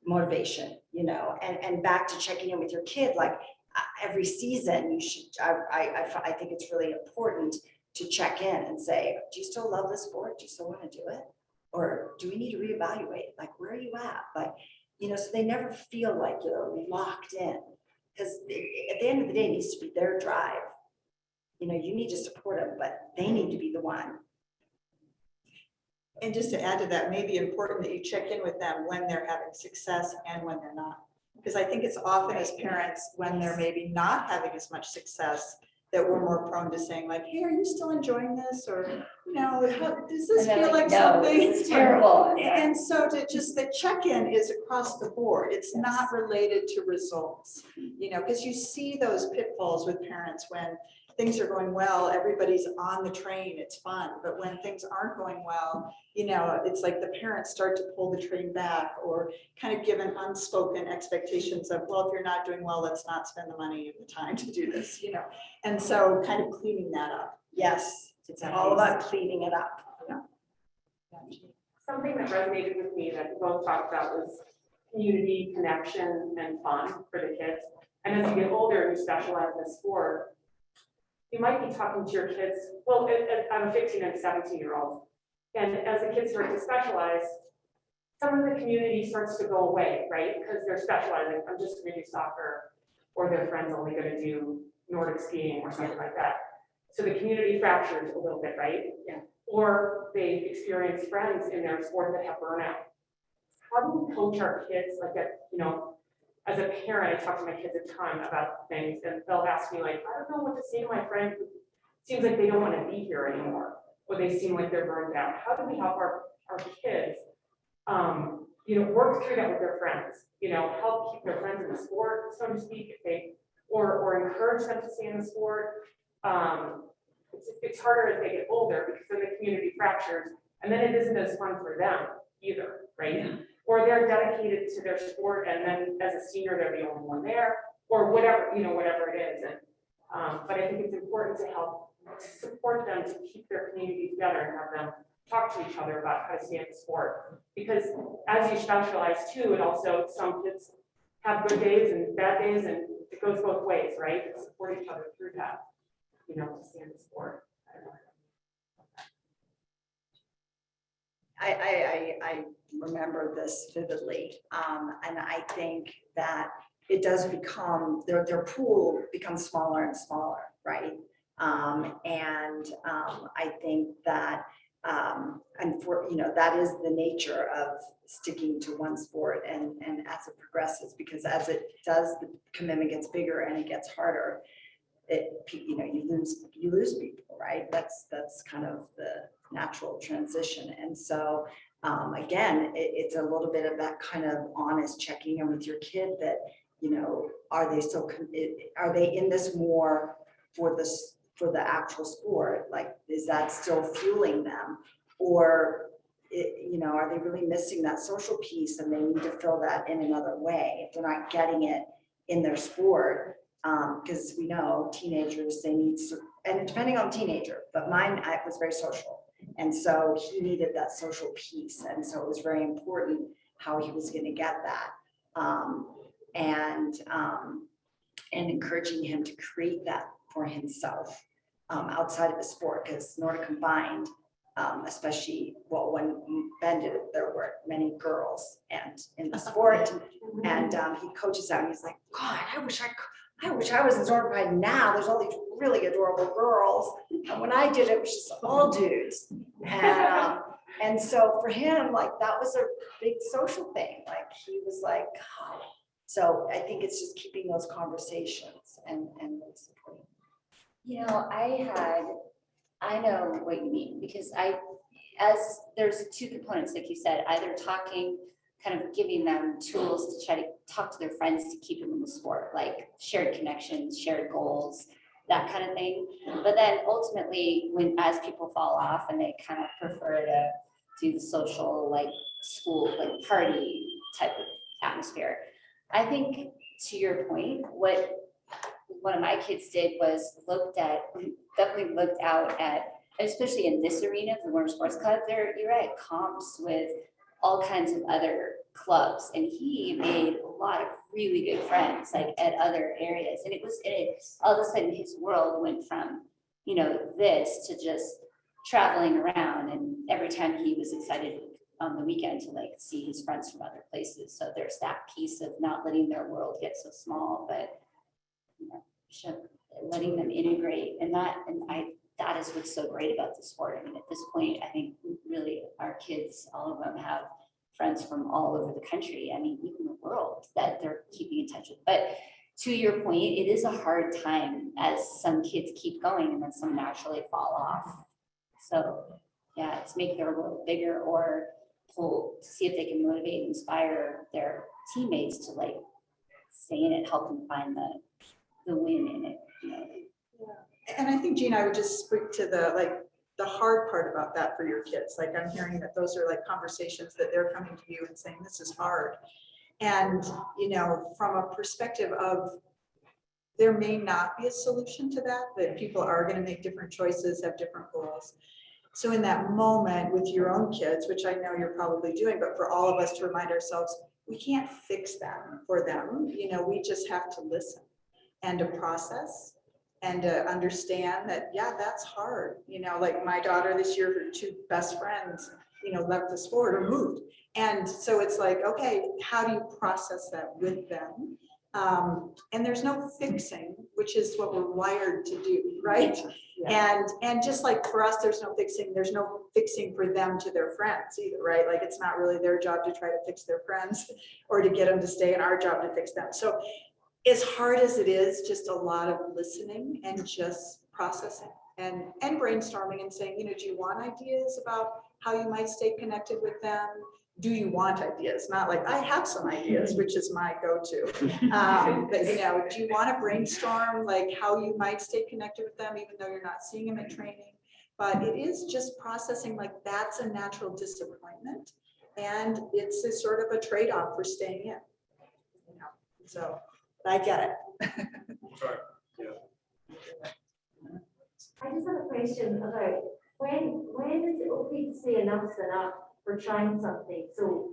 motivation, and back to checking in with your kid, like every season you should, I think it's really important to check in and say, do you still love this sport? Do you still want to do it? Or do we need to reevaluate? Like, where are you at? But, so they never feel like you're locked in. Because at the end of the day, it needs to be their drive. You need to support them, but they need to be the one. And just to add to that, may be important that you check in with them when they're having success and when they're not. Because I think it's often as parents, when they're maybe not having as much success, that we're more prone to saying like, hey, are you still enjoying this? Or, does this feel like something? It's terrible. And so the check-in is across the board. It's not related to results, because you see those pitfalls with parents when things are going well, everybody's on the train, it's fun. But when things aren't going well, it's like the parents start to pull the train back or kind of give an unspoken expectations of, well, if you're not doing well, let's not spend the money and the time to do this, And so kind of cleaning that up. Yes, it's all about cleaning it up. Something that resonated with me that we both talked about was community, connection, and fun for the kids. And as you get older and you specialize in a sport, you might be talking to your kids. Well, I'm a 15 and 17-year-old. And as the kids start to specialize, some of the community starts to go away, right? Because they're specializing. I'm just going to do soccer, or their friend's only going to do Nordic skiing or something like that. So the community fractures a little bit, right? Yeah. Or they experience friends in their sport that have burnout. How do we coach our kids like that, as a parent, I talk to my kids a ton about things, and they'll ask me like, I don't know what to say to my friend who seems like they don't want to be here anymore, or they seem like they're burned out. How do we help our kids, work through that with their friends, help keep their friends in the sport, so to speak, or encourage them to stay in the sport. It's harder as they get older because then the community fractures, and then it isn't as fun for them either, right? Yeah. Or they're dedicated to their sport, and then as a senior, they're the only one there, or whatever, whatever it is. And but I think it's important to help to support them to keep their community together and have them talk to each other about how to stay in the sport. Because as you specialize too, it also, some kids have good days and bad days, and it goes both ways, right? And support each other through that, to stay in the sport. I remember this vividly, and I think that it does become, their pool becomes smaller and smaller, right? I think that, and for, that is the nature of sticking to one sport and as it progresses, because as it does, the commitment gets bigger and it gets harder. You lose people, right? That's kind of the natural transition. And so again, it's a little bit of that kind of honest checking in with your kid that, are they still, are they in this more for the actual sport? Like, is that still fueling them? Or, are they really missing that social piece and they need to fill that in another way if they're not getting it in their sport? Because we know teenagers, they need, and depending on teenager, but mine was very social. And so he needed that social piece. And so it was very important how he was going to get that. And encouraging him to create that for himself outside of the sport, because Nordic combined, especially, well, when Ben did it, there were many girls and in the sport, and he coaches out and he's like, God, I wish I I wish I was as organized now. There's all these really adorable girls. And when I did it, it was just all dudes. And so for him, like that was a big social thing. Like he was like, God. So I think it's just keeping those conversations and really supporting. You know, I know what you mean, because as there's two components, like you said, either talking, kind of giving them tools to try to talk to their friends to keep them in the sport, like shared connections, shared goals, that kind of thing. But then ultimately, as people fall off and they kind of prefer to do the social, like school, like party type of atmosphere, I think to your point, what one of my kids did was definitely looked out at, especially in this arena, the Warner Sports Club, you're at comps with all kinds of other clubs, and he made a lot of really good friends, like at other areas. And all of a sudden his world went from, this to just traveling around, and every time he was excited on the weekend to like see his friends from other places. So there's that piece of not letting their world get so small, but letting them integrate, that is what's so great about the sport. I mean, at this point, I think really our kids, all of them have friends from all over the country. I mean, even the world that they're keeping in touch with. But to your point, it is a hard time as some kids keep going and then some naturally fall off. So yeah, it's make their world bigger, or pull to see if they can motivate and inspire their teammates to like stay in it, help them find the win in it. And I think, Gina, I would just speak to the hard part about that for your kids. Like I'm hearing that those are like conversations that they're coming to you and saying, this is hard. And, from a perspective of there may not be a solution to that people are going to make different choices, have different goals. So in that moment with your own kids, which I know you're probably doing, but for all of us to remind ourselves, we can't fix that for them. We just have to listen and to process and to understand that, yeah, that's hard. Like my daughter this year, her two best friends, left the sport or moved. And so it's like, okay, how do you process that with them? And there's no fixing, which is what we're wired to do, right? Yeah. And just like for us, there's no fixing for them to their friends either, right? Like it's not really their job to try to fix their friends or to get them to stay, and our job to fix them. So as hard as it is, just a lot of listening and just processing and brainstorming and saying, do you want ideas about how you might stay connected with them? Do you want ideas? Not like I have some ideas, which is my go-to. But do you want to brainstorm like how you might stay connected with them, even though you're not seeing them at training? But it is just processing, like that's a natural disappointment, and it's a sort of a trade-off for staying in. So I get it. Sorry. Yeah. I just have a question about when is it okay to say enough's enough for trying something? So,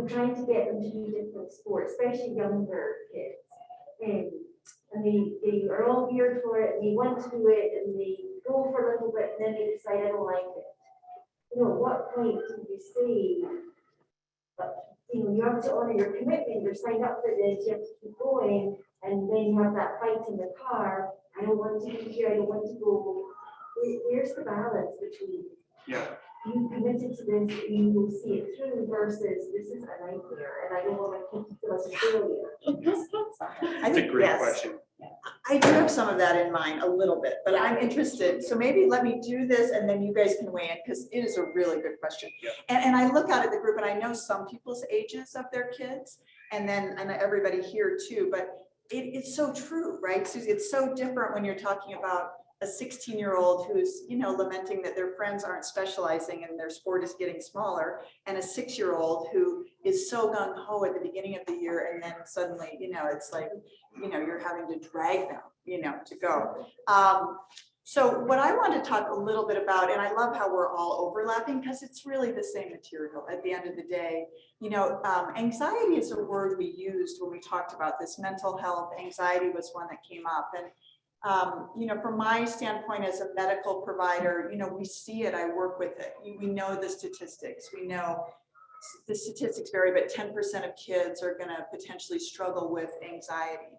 trying to get them to do different sports, especially younger kids. And they are all geared for it, and they want to do it, and they go for a little bit, and then they decide I don't like it. At what point do you say, but you have to honor your commitment, you're signed up for this, you have to keep going, and then you have that fight in the car, I don't want to be here, I don't want to go. Where's the balance between you committed to this and you will see it through versus this is a nightmare and I don't want my kid to feel as a failure? That's a great question. I do have some of that in mind a little bit, but I'm interested. So maybe let me do this and then you guys can weigh in, because it is a really good question. Yeah. And I look out at the group and I know some people's ages of their kids, and everybody here too, but it's so true, right? Susie, it's so different when you're talking about a 16-year-old who's, lamenting that their friends aren't specializing and their sport is getting smaller, and a 6-year-old who is so gung-ho at the beginning of the year, and then suddenly, it's like, you're having to drag them, to go. So what I want to talk a little bit about, and I love how we're all overlapping because it's really the same material at the end of the day. Anxiety is a word we used when we talked about this. Mental health, anxiety was one that came up. And from my standpoint as a medical provider, we see it, I work with it. We know the statistics. We know the statistics vary, but 10% of kids are going to potentially struggle with anxiety.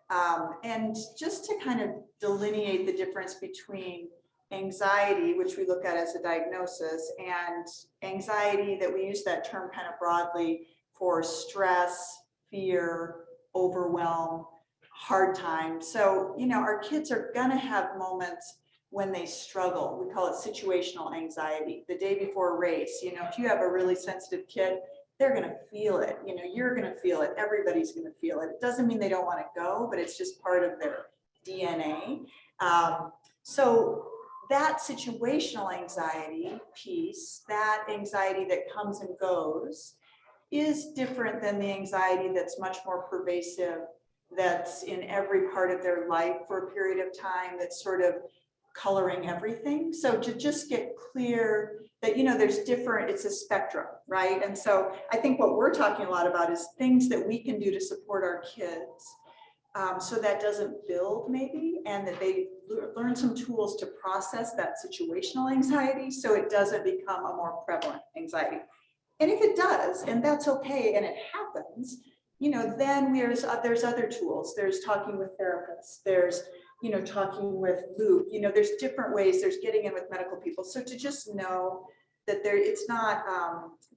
And just to kind of delineate the difference between anxiety, which we look at as a diagnosis, and anxiety that we use that term kind of broadly for stress, fear, overwhelm, hard time. So, our kids are gonna have moments when they struggle. We call it situational anxiety. The day before a race, if you have a really sensitive kid, they're gonna feel it. You're gonna feel it. Everybody's gonna feel it. It doesn't mean they don't wanna go, but it's just part of their DNA. So that situational anxiety piece, that anxiety that comes and goes, is different than the anxiety that's much more pervasive, that's in every part of their life for a period of time, that's sort of coloring everything. So to just get clear that, there's different, it's a spectrum, right? And so I think what we're talking a lot about is things that we can do to support our kids, so that doesn't build maybe, and that they learn some tools to process that situational anxiety so it doesn't become a more prevalent anxiety. And if it does, and that's okay, and it happens, then there's other tools. There's talking with therapists, there's, talking with Luke, there's different ways, there's getting in with medical people. So to just know that it's not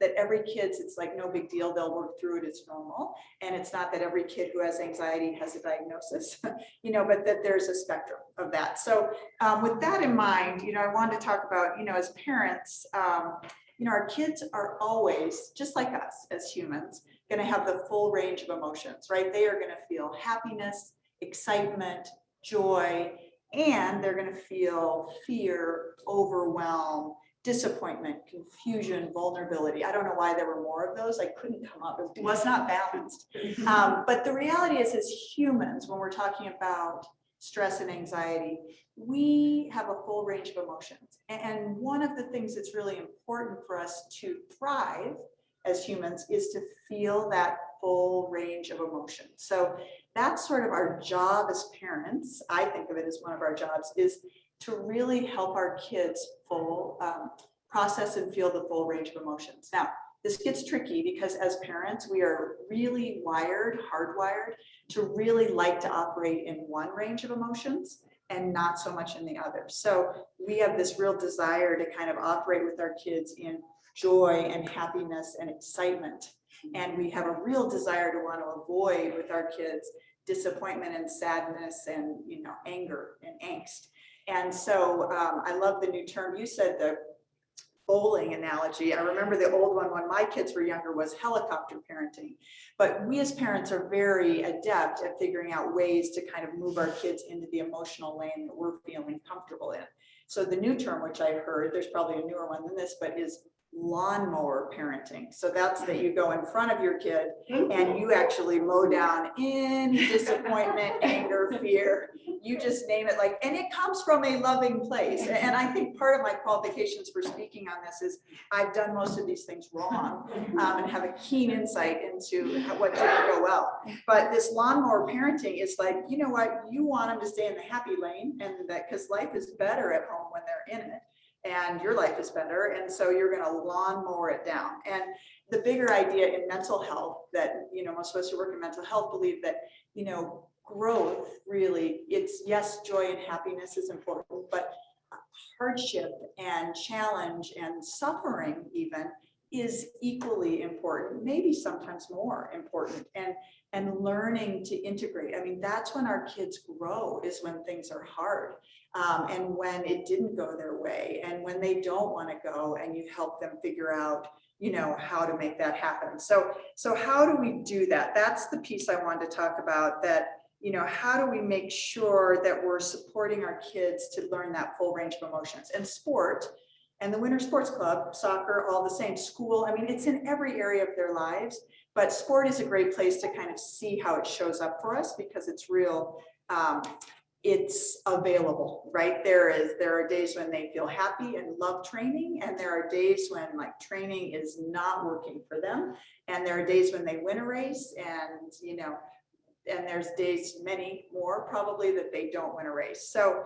that every kid's, it's like no big deal, they'll work through it, it's normal. And it's not that every kid who has anxiety has a diagnosis, but that there's a spectrum of that. So with that in mind, I wanted to talk about, as parents, our kids are always, just like us as humans, going to have the full range of emotions, right? They are going to feel happiness, excitement, joy, and they're going to feel fear, overwhelm, disappointment, confusion, vulnerability. I don't know why there were more of those. I couldn't come up. It was not balanced. But the reality is, as humans, when we're talking about stress and anxiety, we have a full range of emotions. And one of the things that's really important for us to thrive as humans is to feel that full range of emotions. So that's sort of our job as parents. I think of it as one of our jobs, is to really help our kids process and feel the full range of emotions. Now, this gets tricky because as parents, we are really hardwired to really like to operate in one range of emotions and not so much in the other. So we have this real desire to kind of operate with our kids in joy and happiness and excitement. And we have a real desire to want to avoid with our kids disappointment and sadness and, anger and angst. And so I love the new term. You said the bowling analogy. I remember the old one when my kids were younger was helicopter parenting. But we as parents are very adept at figuring out ways to kind of move our kids into the emotional lane that we're feeling comfortable in. So the new term, which I heard, there's probably a newer one than this, but is lawnmower parenting. So that's that you go in front of your kid and you actually mow down any disappointment, anger, fear. You just name it, and it comes from a loving place. And I think part of my qualifications for speaking on this is I've done most of these things wrong and have a keen insight into what didn't go well. But this lawnmower parenting is like, you know what, you want them to stay in the happy lane, and that because life is better at home when they're in it. And your life is better. And so you're going to lawnmower it down. And the bigger idea in mental health that, most of us who work in mental health believe that, growth really, it's yes, joy and happiness is important, but hardship and challenge and suffering even is equally important, maybe sometimes more important, and learning to integrate. I mean, that's when our kids grow, is when things are hard. And when it didn't go their way, and when they don't want to go, and you help them figure out, how to make that happen. So how do we do that? That's the piece I wanted to talk about, that, how do we make sure that we're supporting our kids to learn that full range of emotions? And sport, and the Winter Sports Club, soccer, all the same, school, I mean, it's in every area of their lives, but sport is a great place to kind of see how it shows up for us, because it's real, it's available, right? There are days when they feel happy and love training, and there are days when training is not working for them, and there are days when they win a race, and and there's days, many more probably, that they don't win a race. So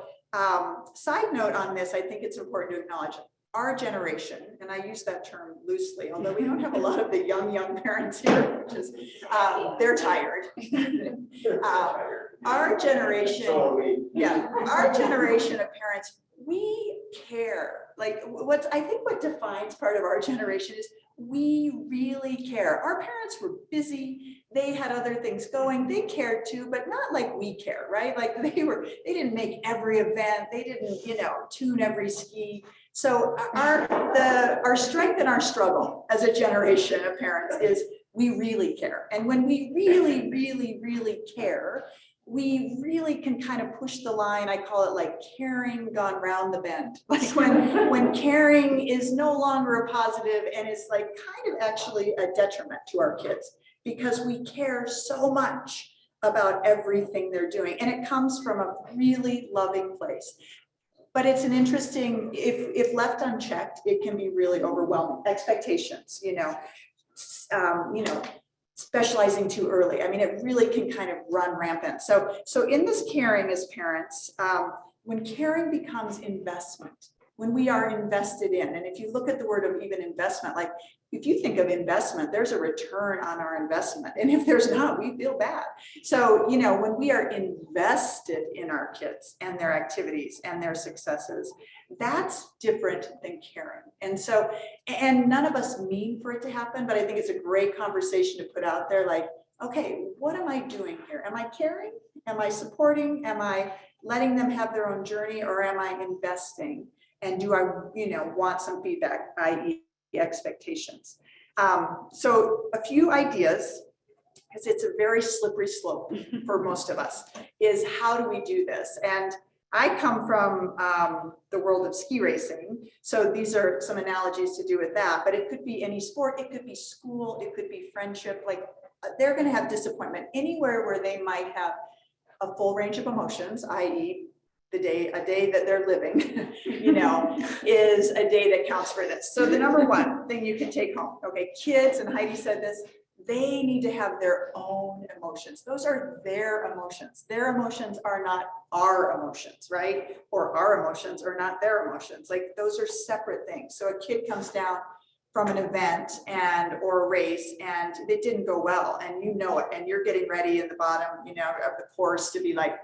side note on this, I think it's important to acknowledge our generation, and I use that term loosely, although we don't have a lot of the young parents here, which is they're tired. Our generation. So are we. Yeah, our generation of parents, we care. Like I think what defines part of our generation is we really care. Our parents were busy. They had other things going. They cared too, but not like we care, right? Like they didn't make every event. They didn't, tune every ski. So our strength and our struggle as a generation of parents is we really care. And when we really, really, really care, we really can kind of push the line. I call it like caring gone round the bend. Like when caring is no longer a positive and is like kind of actually a detriment to our kids because we care so much about everything they're doing. And it comes from a really loving place. But it's an interesting, if left unchecked, it can be really overwhelming. Expectations, specializing too early. I mean, it really can kind of run rampant. So in this caring as parents, when caring becomes investment, when we are invested in, and if you look at the word of even investment, like if you think of investment, there's a return on our investment. And if there's not, we feel bad. So, when we are invested in our kids and their activities and their successes, that's different than caring. And none of us mean for it to happen, but I think it's a great conversation to put out there. Like, okay, what am I doing here? Am I caring? Am I supporting? Am I letting them have their own journey, or am I investing? And do I, want some feedback, i.e. expectations? So a few ideas, because it's a very slippery slope for most of us, is how do we do this? And I come from the world of ski racing. So these are some analogies to do with that, but it could be any sport, it could be school, it could be friendship. Like they're gonna have disappointment anywhere where they might have a full range of emotions, i.e. a day that they're living, is a day that counts for this. So the number one thing you can take home, okay, kids, and Heidi said this, they need to have their own emotions. Those are their emotions. Their emotions are not our emotions, right? Or our emotions are not their emotions. Like those are separate things. So a kid comes down from an event or a race and it didn't go well and you know it, and you're getting ready at the bottom, of the course to be like,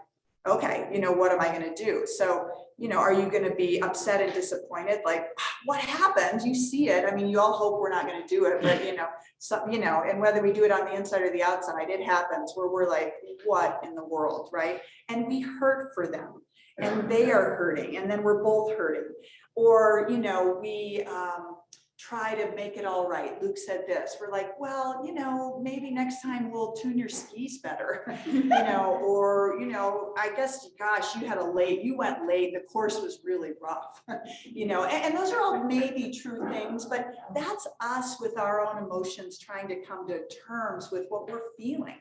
okay, what am I going to do? So, are you going to be upset and disappointed? Like, what happened? You see it. I mean, you all hope we're not going to do it, but and whether we do it on the inside or the outside, it happens where we're like, what in the world, right? And we hurt for them and they are hurting and then we're both hurting. Or, we try to make it all right. Luke said this, we're like, well, maybe next time we'll tune your skis better, or, I guess, gosh, you went late, the course was really rough, and those are all maybe true things, but that's us with our own emotions trying to come to terms with what we're feeling.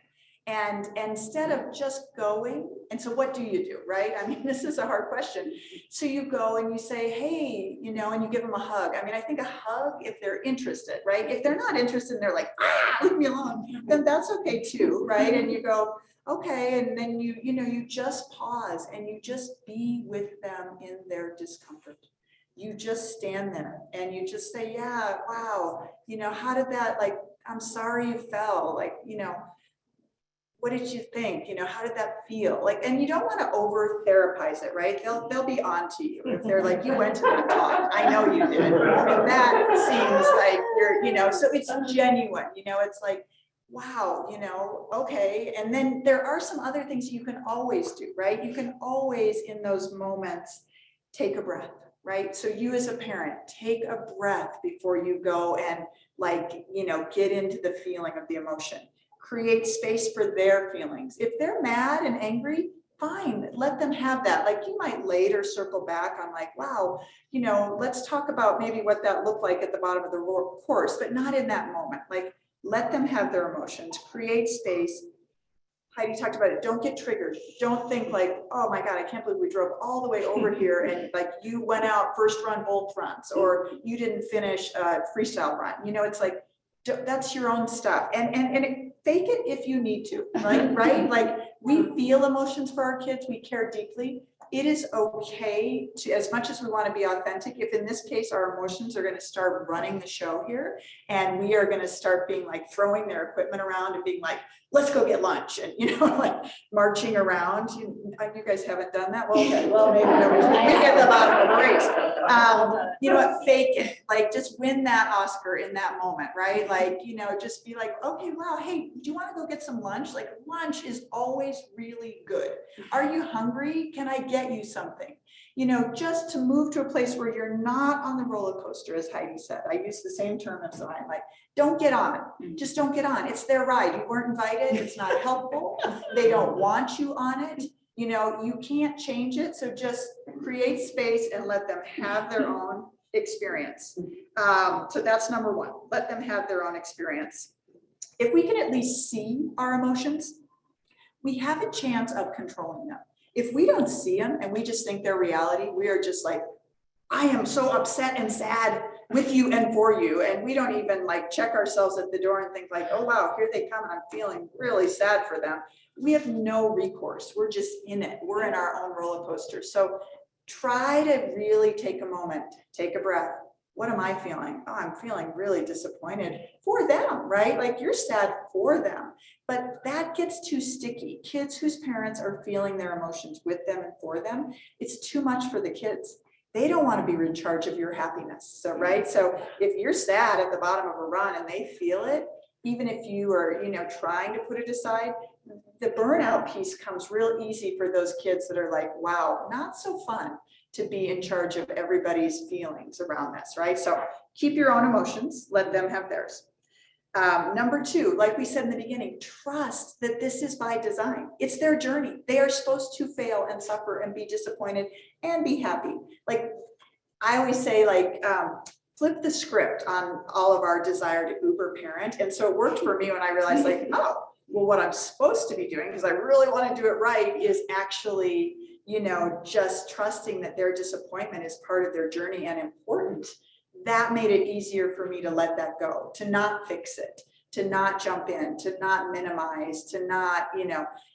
And instead of just going, and so what do you do, right? I mean, this is a hard question. So you go and you say, hey, and you give them a hug. I mean, I think a hug, if they're interested, right? If they're not interested and they're like, leave me alone, then that's okay too, right? And you go, okay, and then you just pause and you just be with them in their discomfort. You just stand there and you just say, yeah, wow, how did that, like, I'm sorry you fell, like, what did you think? How did that feel? Like, and you don't want to over therapize it, right? They'll be on to you. If they're like, you went to that talk, I know you did. I mean, that seems like you're, so it's genuine, it's like, wow, okay. And then there are some other things you can always do, right? You can always in those moments, take a breath, right? So you as a parent, take a breath before you go and get into the feeling of the emotion. Create space for their feelings. If they're mad and angry, fine, let them have that. Like you might later circle back on like, wow, let's talk about maybe what that looked like at the bottom of the course, but not in that moment. Like let them have their emotions, create space. Heidi talked about it. Don't get triggered. Don't think like, oh my God, I can't believe we drove all the way over here and like you went out first run both fronts or you didn't finish a freestyle run. It's like, that's your own stuff. And fake it if you need to, right? Like we feel emotions for our kids, we care deeply, it is okay to, as much as we want to be authentic, if in this case, our emotions are going to start running the show here, and we are going to start being like throwing their equipment around and being like, let's go get lunch, and like marching around. You guys haven't done that? Well, okay, well, maybe at the bottom of the race. You know what, fake, like just win that Oscar in that moment, right? Like, just be like, okay, wow, hey, do you want to go get some lunch? Like, lunch is always really good. Are you hungry? Can I get you something? Just to move to a place where you're not on the roller coaster, as Heidi said. I use the same term as I'm like, don't get on. Just don't get on. It's their ride. You weren't invited. It's not helpful. They don't want you on it. You can't change it. So just create space and let them have their own experience. So that's number one. Let them have their own experience. If we can at least see our emotions, we have a chance of controlling them. If we don't see them and we just think they're reality, we are just like, I am so upset and sad with you and for you. And we don't even like check ourselves at the door and think like, oh, wow, here they come. And I'm feeling really sad for them. We have no recourse. We're just in it. We're in our own roller coaster. So try to really take a moment, take a breath. What am I feeling? Oh, I'm feeling really disappointed for them, right? Like you're sad for them, but that gets too sticky. Kids whose parents are feeling their emotions with them and for them, it's too much for the kids. They don't want to be in charge of your happiness. So, right. So if you're sad at the bottom of a run and they feel it, even if you are, trying to put it aside, the burnout piece comes real easy for those kids that are like, wow, not so fun to be in charge of everybody's feelings around this, right? So keep your own emotions, let them have theirs. Number two, like we said in the beginning, trust that this is by design. It's their journey. They are supposed to fail and suffer and be disappointed and be happy. Like I always say, like, flip the script on all of our desire to uber parent. And so it worked for me when I realized like, oh, well, what I'm supposed to be doing, because I really want to do it right, is actually, just trusting that their disappointment is part of their journey and important. That made it easier for me to let that go, to not fix it, to not jump in, to not minimize, to not,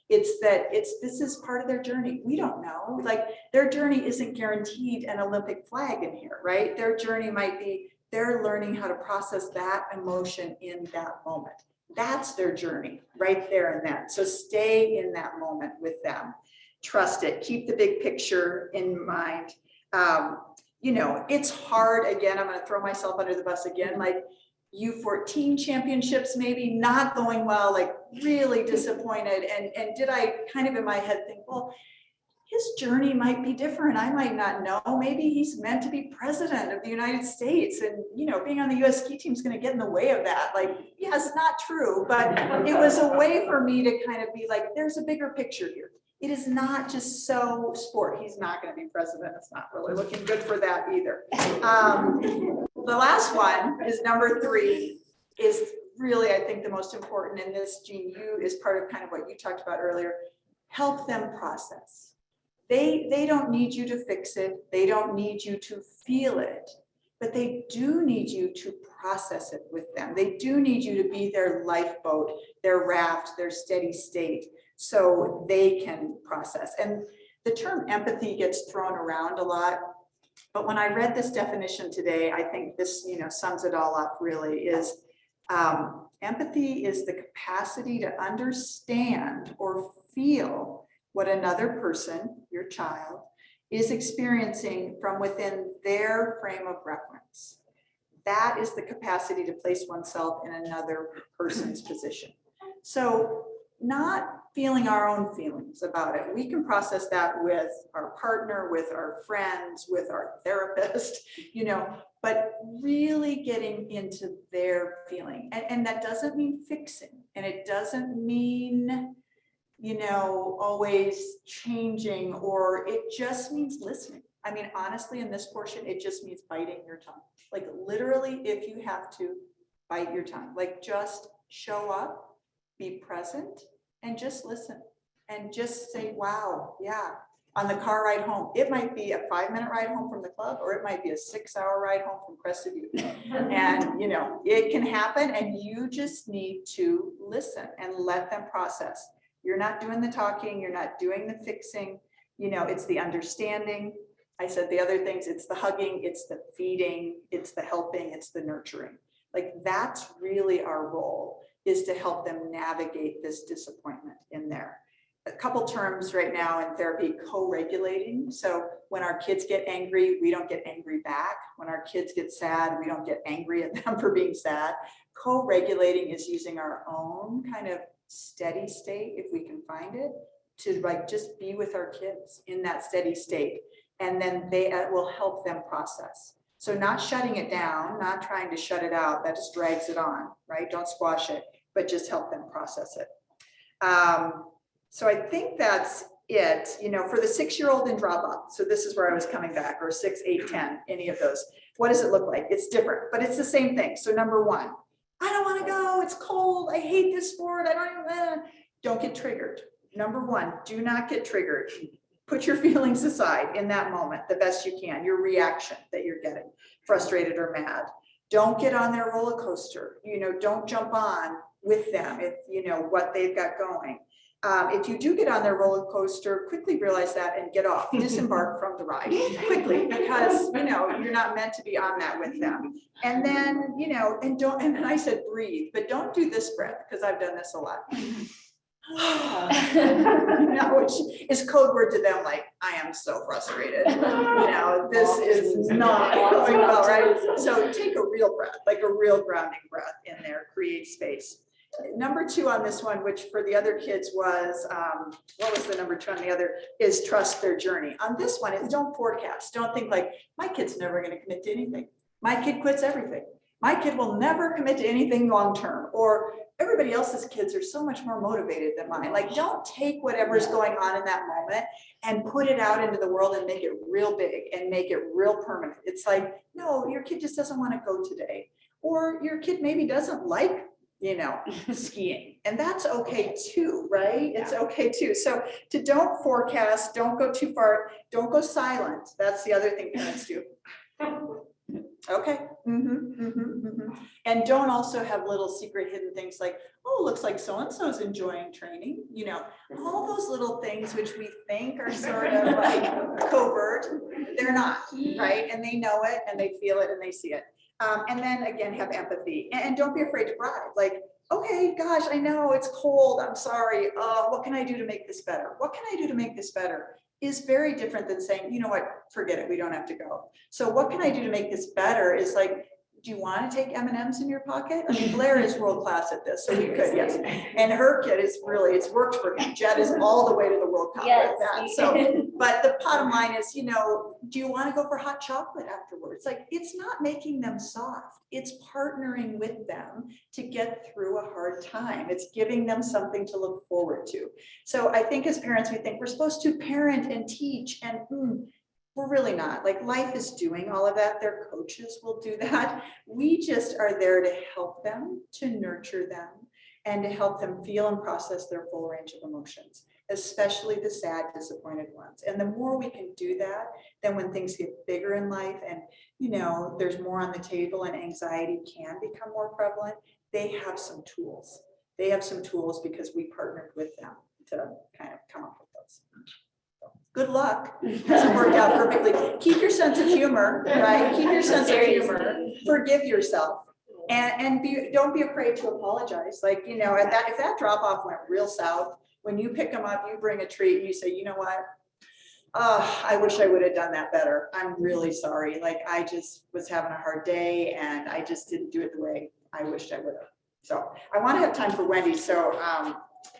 this is part of their journey. We don't know, like their journey isn't guaranteed an Olympic flag in here, right? Their journey might be, they're learning how to process that emotion in that moment. That's their journey right there and then. So stay in that moment with them. Trust it. Keep the big picture in mind. It's hard. Again, I'm going to throw myself under the bus again. Like U14 championships, maybe not going well, like really disappointed. And did I kind of in my head think, well, his journey might be different. I might not know. Maybe he's meant to be president of the United States. And, being on the US ski team is going to get in the way of that. Like, yes, not true. But it was a way for me to kind of be like, there's a bigger picture here. It is not just so sport. He's not going to be president. It's not really looking good for that either. The last one is number 3, is really, I think, the most important. And this, Jean, you is part of kind of what you talked about earlier. Help them process. They don't need you to fix it. They don't need you to feel it, but they do need you to process it with them. They do need you to be their lifeboat, their raft, their steady state, so they can process. And the term empathy gets thrown around a lot, but when I read this definition today, I think this, sums it all up really, is empathy is the capacity to understand or feel what another person, your child, is experiencing from within their frame of reference. That is the capacity to place oneself in another person's position. So not feeling our own feelings about it. We can process that with our partner, with our friends, with our therapist, but really getting into their feeling. And that doesn't mean fixing. And it doesn't mean, always changing, or it just means listening. I mean, honestly, in this portion, it just means biting your tongue. Like literally, if you have to bite your tongue, like just show up, be present, and just listen and just say, wow, yeah. On the car ride home, it might be a 5-minute ride home from the club, or it might be a 6-hour ride home from Crested View. And, it can happen, and you just need to listen and let them process. You're not doing the talking, you're not doing the fixing, You know, it's the understanding. I said the other things, it's the hugging, it's the feeding, it's the helping, it's the nurturing. Like that's really our role, is to help them navigate this disappointment in there. A couple terms right now in therapy, co-regulating. So when our kids get angry, we don't get angry back. When our kids get sad, we don't get angry at them for being sad. Co-regulating is using our own kind of steady state, if we can find it, to like just be with our kids in that steady state. And then they will help them process. So not shutting it down, not trying to shut it out, that just drags it on, right? Don't squash it, but just help them process it. So I think that's it, you know, for the 6-year-old in drop off. So this is where I was coming back, or 6, 8, 10, any of those. What does it look like? It's different, but it's the same thing. So number 1, I don't want to go. It's cold. I hate this sport. I don't get triggered. Number 1, do not get triggered. Put your feelings aside in that moment the best you can, your reaction that you're getting, frustrated or mad. Don't get on their roller coaster. You know, don't jump on with them if you know what they've got going. If you do get on their roller coaster, quickly realize that and get off, disembark from the ride quickly, because you know you're not meant to be on that with them. And then, you know, and then I said breathe, but don't do this breath, because I've done this a lot. You know, which is code word to them, like, I am so frustrated. You know, this is not going well, right? So take a real breath, like a real grounding breath in there, create space. Number 2 on this one, which for the other kids was, what was the number 2 on the other, is trust their journey. On this one is don't forecast. Don't think like, my kid's never going to commit to anything. My kid quits everything. My kid will never commit to anything long-term, or everybody else's kids are so much more motivated than mine. Like, don't take whatever's going on in that moment and put it out into the world and make it real big and make it real permanent. It's like, no, your kid just doesn't want to go today. Or your kid maybe doesn't like, you know, skiing, and that's okay too, right? It's okay too. So to don't forecast, don't go too far, don't go silent. That's the other thing parents do. Okay. And don't also have little secret hidden things like, oh, looks like so-and-so's enjoying training, you know, all those little things which we think are sort of like covert, they're not, right? And they know it and they feel it and they see it. And then again, have empathy, and don't be afraid to cry. Like, okay, gosh, I know it's cold. I'm sorry. What can I do to make this better? What can I do to make this better? Is very different than saying, you know what, forget it, we don't have to go. So what can I do to make this better is like, do you want to take M&Ms in your pocket? I mean, Blair is world class at this, so we could, yes. And her kid is really, it's worked for him. Jed is all the way to the World Cup with that. So, but the bottom line is, you know, do you want to go for hot chocolate afterwards? Like, it's not making them soft. It's partnering with them to get through a hard time. It's giving them something to look forward to. So I think as parents, we think we're supposed to parent and teach, and we're really not. Like, life is doing all of that. Their coaches will do that. We just are there to help them, to nurture them, and to help them feel and process their full range of emotions, especially the sad, disappointed ones. And the more we can do that, then when things get bigger in life and, you know, there's more on the table and anxiety can become more prevalent, they have some tools. They have some tools because we partnered with them to kind of come up with those. Good luck. Hasn't worked out perfectly. Keep your sense of humor, right? Keep your sense of humor. Forgive yourself, and don't be afraid to apologize. Like, you know, if that drop off went real south, when you pick them up, you bring a treat and you say, you know what? I wish I would have done that better. I'm really sorry. Like, I just was having a hard day and I just didn't do it the way I wished I would have. So I want to have time for Wendy. So,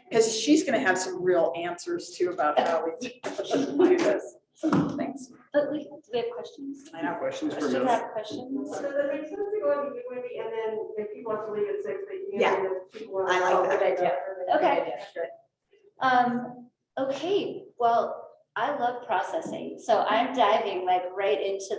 because she's going to have some real answers too about how we do this. So thanks. But do we have questions? I have questions for Do you Miss. have questions? So does it make sense to go to Wendy, and then if people have to leave at 6, they can. Yeah. and if people want I to- like that idea. Okay. Okay, well, I love processing. So I'm diving like right into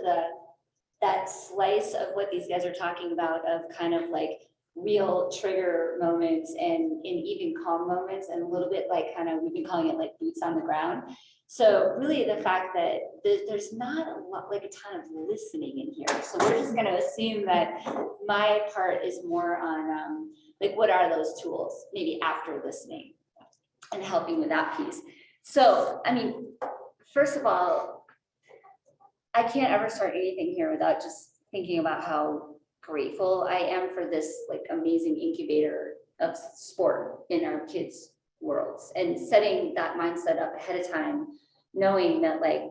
that slice of what these guys are talking about, of kind of like real trigger moments and in even calm moments, and a little bit like kind of, we've been calling it like boots on the ground. So really the fact that there's not a lot, like a ton of listening in here. So we're just going to assume that my part is more on like, what are those tools maybe after listening and helping with that piece. So, I mean, first of all, I can't ever start anything here without just thinking about how grateful I am for this like amazing incubator of sport in our kids' worlds, and setting that mindset up ahead of time, knowing that like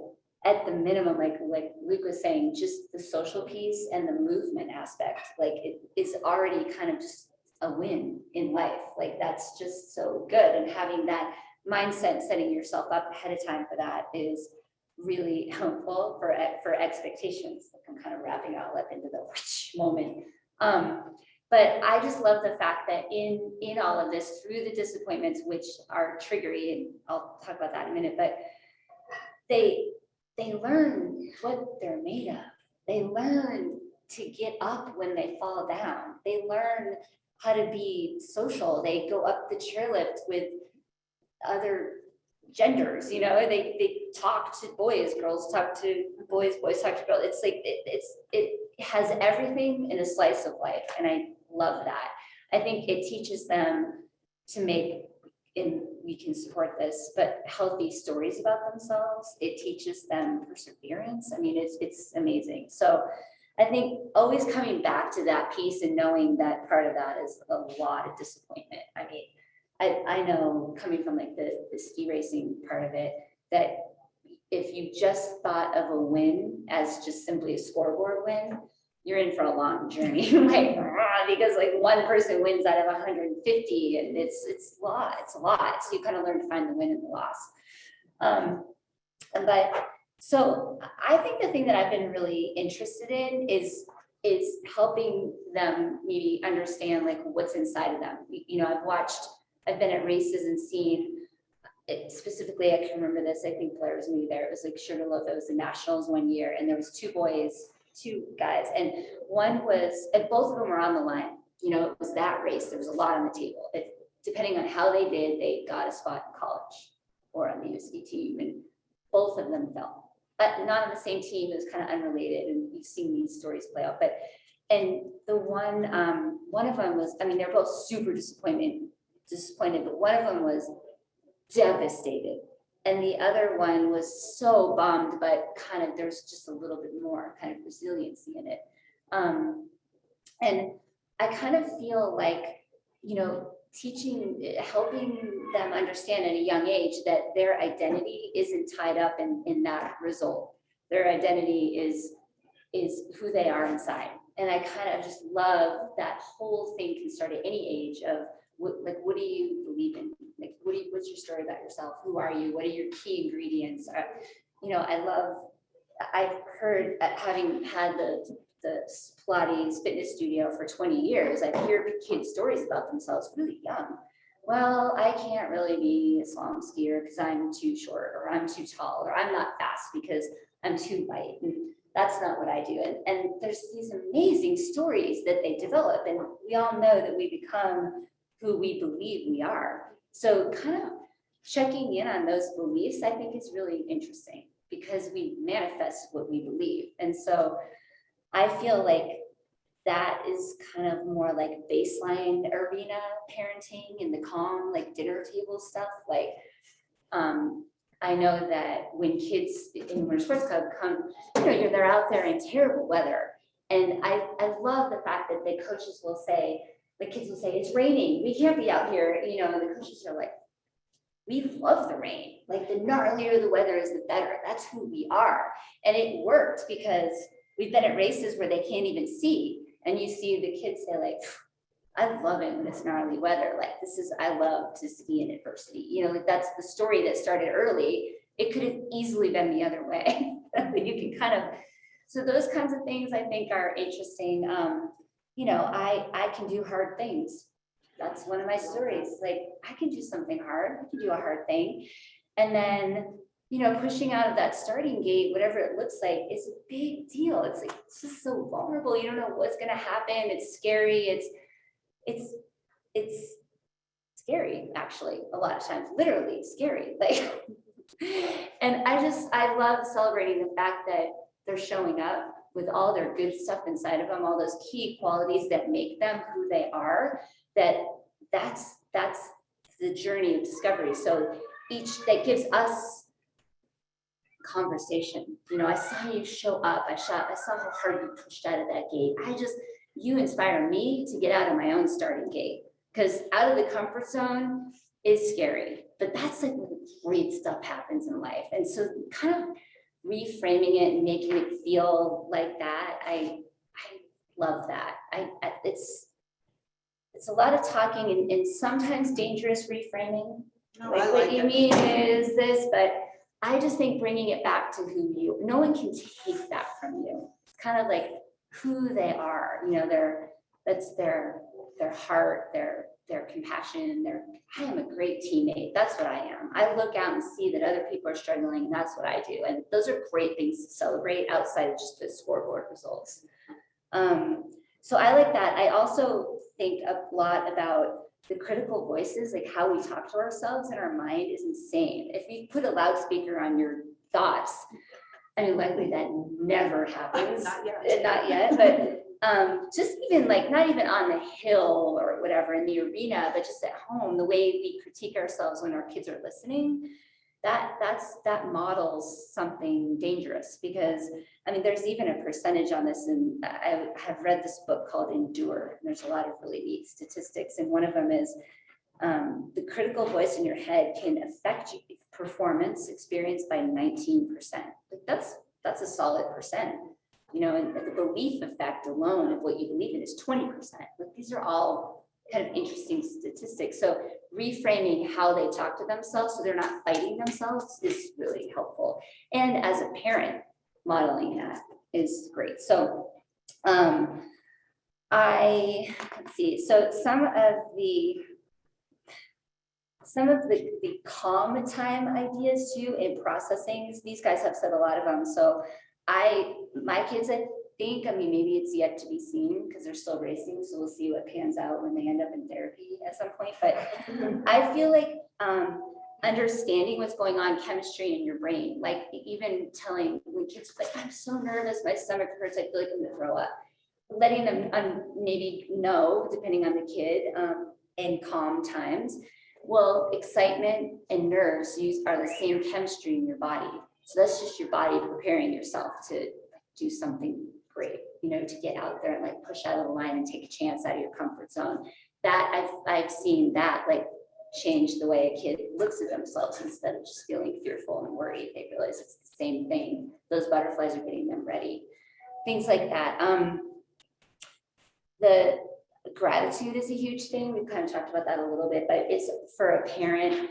at the minimum, like Luke was saying, just the social piece and the movement aspect, like it is already kind of just a win in life. Like that's just so good. And having that mindset, setting yourself up ahead of time for that is really helpful for expectations. Like I'm kind of wrapping out up into the moment. But I just love the fact that in all of this, through the disappointments, which are triggery, and I'll talk about that in a minute, but they learn what they're made of. They learn to get up when they fall down. They learn how to be social. They go up the chairlift with other genders, you know, they talk to boys, girls talk to boys, boys talk to girls. It's like, it has everything in a slice of life. And I love that. I think it teaches them to make, and we can support this, but healthy stories about themselves. It teaches them perseverance. I mean, it's amazing. So I think always coming back to that piece and knowing that part of that is a lot of disappointment. I mean, I know coming from like the ski racing part of it, that if you just thought of a win as just simply a scoreboard win, you're in for a long journey, like, because like one person wins out of 150 and it's a lot. So you kind of learn to find the win and the loss. But so I think the thing that I've been really interested in is helping them maybe understand like what's inside of them. You know, I've been at races and seen it specifically. I can remember this. I think Blair was maybe there. It was like Sugarloaf. It was the Nationals one year, and there was two guys, and one was, and both of them were on the line. You know, it was that race. There was a lot on the table. Depending on how they did, they got a spot in college or on the USC team, and both of them fell. But not on the same team. It was kind of unrelated, and you've seen these stories play out. But and the one of them was, I mean, they're both super disappointed, but one of them was devastated. And the other one was so bummed, but kind of there's just a little bit more kind of resiliency in it. And I kind of feel like, you know, helping them understand at a young age that their identity isn't tied up in that result. Their identity is who they are inside. And I kind of just love that whole thing can start at any age of what do you believe in? Like, what's your story about yourself? Who are you? What are your key ingredients? You know, I've heard, having had the Pilates fitness studio for 20 years, I hear kids' stories about themselves really young. Well, I can't really be a slalom skier because I'm too short, or I'm too tall, or I'm not fast because I'm too light. And that's not what I do. And there's these amazing stories that they develop, and we all know that we become who we believe we are. So kind of checking in on those beliefs, I think, is really interesting, because we manifest what we believe. And so I feel like that is kind of more like baseline arena parenting and the calm, like dinner table stuff. Like, I know that when kids in Winter Sports Club come, you know, they're out there in terrible weather. And I love the fact that the coaches will say, the kids will say, it's raining, we can't be out here. You know, and the coaches are like, we love the rain. Like, the gnarlier the weather is, the better. That's who we are. And it worked, because we've been at races where they can't even see. And you see the kids say like, I love it when it's gnarly weather. Like, I love to ski in adversity. You know, like that's the story that started early. It could have easily been the other way. You can kind of, so those kinds of things I think are interesting. You know, I can do hard things. That's one of my stories. Like, I can do something hard. I can do a hard thing. And then, you know, pushing out of that starting gate, whatever it looks like, is a big deal. It's like, it's just so vulnerable. You don't know what's going to happen. It's scary. It's scary, actually, a lot of times, literally scary. Like, and I love celebrating the fact that they're showing up with all their good stuff inside of them, all those key qualities that make them who they are. That's the journey of discovery. So that gives us conversation. You know, I saw you show up. I saw how hard you pushed out of that gate. You inspire me to get out of my own starting gate, because out of the comfort zone is scary, but that's like when great stuff happens in life. And so kind of reframing it and making it feel like that, I love that. It's a lot of talking and sometimes dangerous reframing. No, Like I what like you it. mean is this, but I just think bringing it back to no one can take that from you. It's kind of like who they are, you know, that's their heart, their compassion, I am a great teammate. That's what I am. I look out and see that other people are struggling, and that's what I do. And those are great things to celebrate outside of just the scoreboard results. So I like that. I also think a lot about the critical voices, like how we talk to ourselves in our mind is insane. If you put a loudspeaker on your thoughts, I mean, likely that never happens. Not yet. Not yet, but just even like, not even on the hill or whatever in the arena, but just at home, the way we critique ourselves when our kids are listening, that models something dangerous. Because I mean, there's even a percentage on this, and I have read this book called Endure, and there's a lot of really neat statistics, and one of them is the critical voice in your head can affect you performance experience by 19%. Like that's a solid percent, you know, and the belief effect alone of what you believe in is 20%. Like these are all kind of interesting statistics. So reframing how they talk to themselves so they're not fighting themselves is really helpful. And as a parent, modeling that is great. So let's see, so some of the calm time ideas too in processing, these guys have said a lot of them. So my kids, I think, I mean, maybe it's yet to be seen because they're still racing. So we'll see what pans out when they end up in therapy at some point. But I feel like understanding what's going on chemistry in your brain, like even telling when kids are like, I'm so nervous, my stomach hurts, I feel like I'm gonna throw up. Letting them maybe know, depending on the kid, in calm times. Well, excitement and nerves are the same chemistry in your body. So that's just your body preparing yourself to do something great, you know, to get out there and like push out of the line and take a chance out of your comfort zone. That I've seen that like change the way a kid looks at themselves. Instead of just feeling fearful and worried, they realize it's the same thing. Those butterflies are getting them ready. Things like that. The gratitude is a huge thing. We've kind of talked about that a little bit, but it's for a parent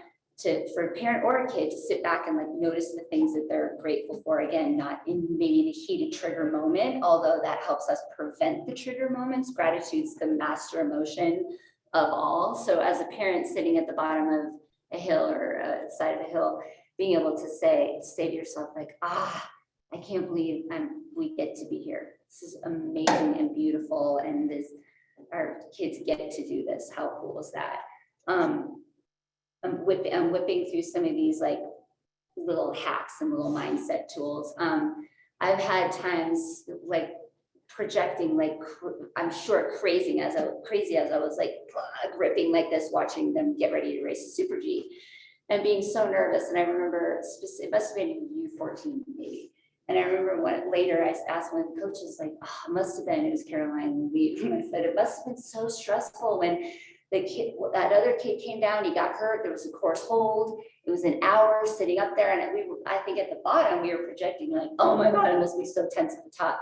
or a kid to sit back and like notice the things that they're grateful for. Again, not in maybe the heated trigger moment, although that helps us prevent the trigger moments. Gratitude's the master emotion of all. So as a parent sitting at the bottom of a hill or a side of a hill, being able to say to yourself like, I can't believe we get to be here. This is amazing and beautiful, and our kids get to do this. How cool is that? I'm whipping through some of these like little hacks and little mindset tools. I've had times like projecting, like I'm sure crazy as I was like gripping like this, watching them get ready to race the Super G, and being so nervous. And I remember it must have been U14 maybe. And I remember later I asked one of the coaches, like, it must have been, it was Caroline Lee. I said, it must have been so stressful when that other kid came down, he got hurt, there was a course hold. It was an hour sitting up there. And I think at the bottom, we were projecting like, oh my God, it must be so tense at the top.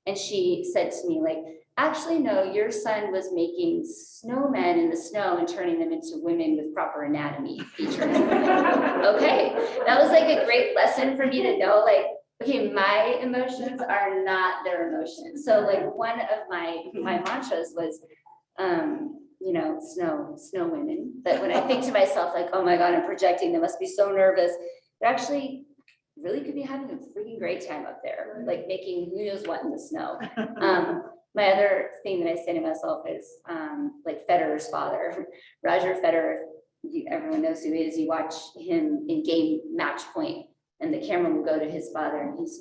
And she said to me like, actually, no, your son was making snowmen in the snow and turning them into women with proper anatomy features. Okay, that was like a great lesson for me to know, like, okay, my emotions are not their emotions. So like one of my mantras was, you know, snow women. But when I think to myself like, oh my God, I'm projecting, they must be so nervous. They're actually really could be having a freaking great time up there, like making who knows what in the snow. My other thing that I say to myself is like Federer's father, Roger Federer, everyone knows who he is. You watch him in game match point and the camera will go to his father and he's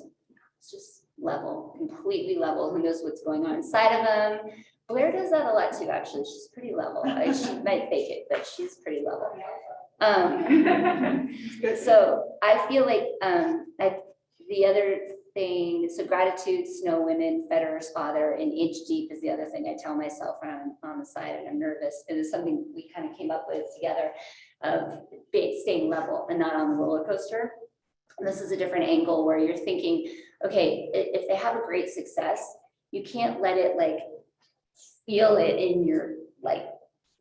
just level, completely level. Who knows what's going on inside of him? Blair does that a lot too, actually. She's pretty level. She might fake it, but she's pretty level. So I feel like the other thing, so gratitude, snow women, Federer's father, and inch deep is the other thing I tell myself when I'm on the side and I'm nervous. It is something we kind of came up with together of staying level and not on the roller coaster. And this is a different angle where you're thinking, okay, if they have a great success, you can't let it like feel it in your, like,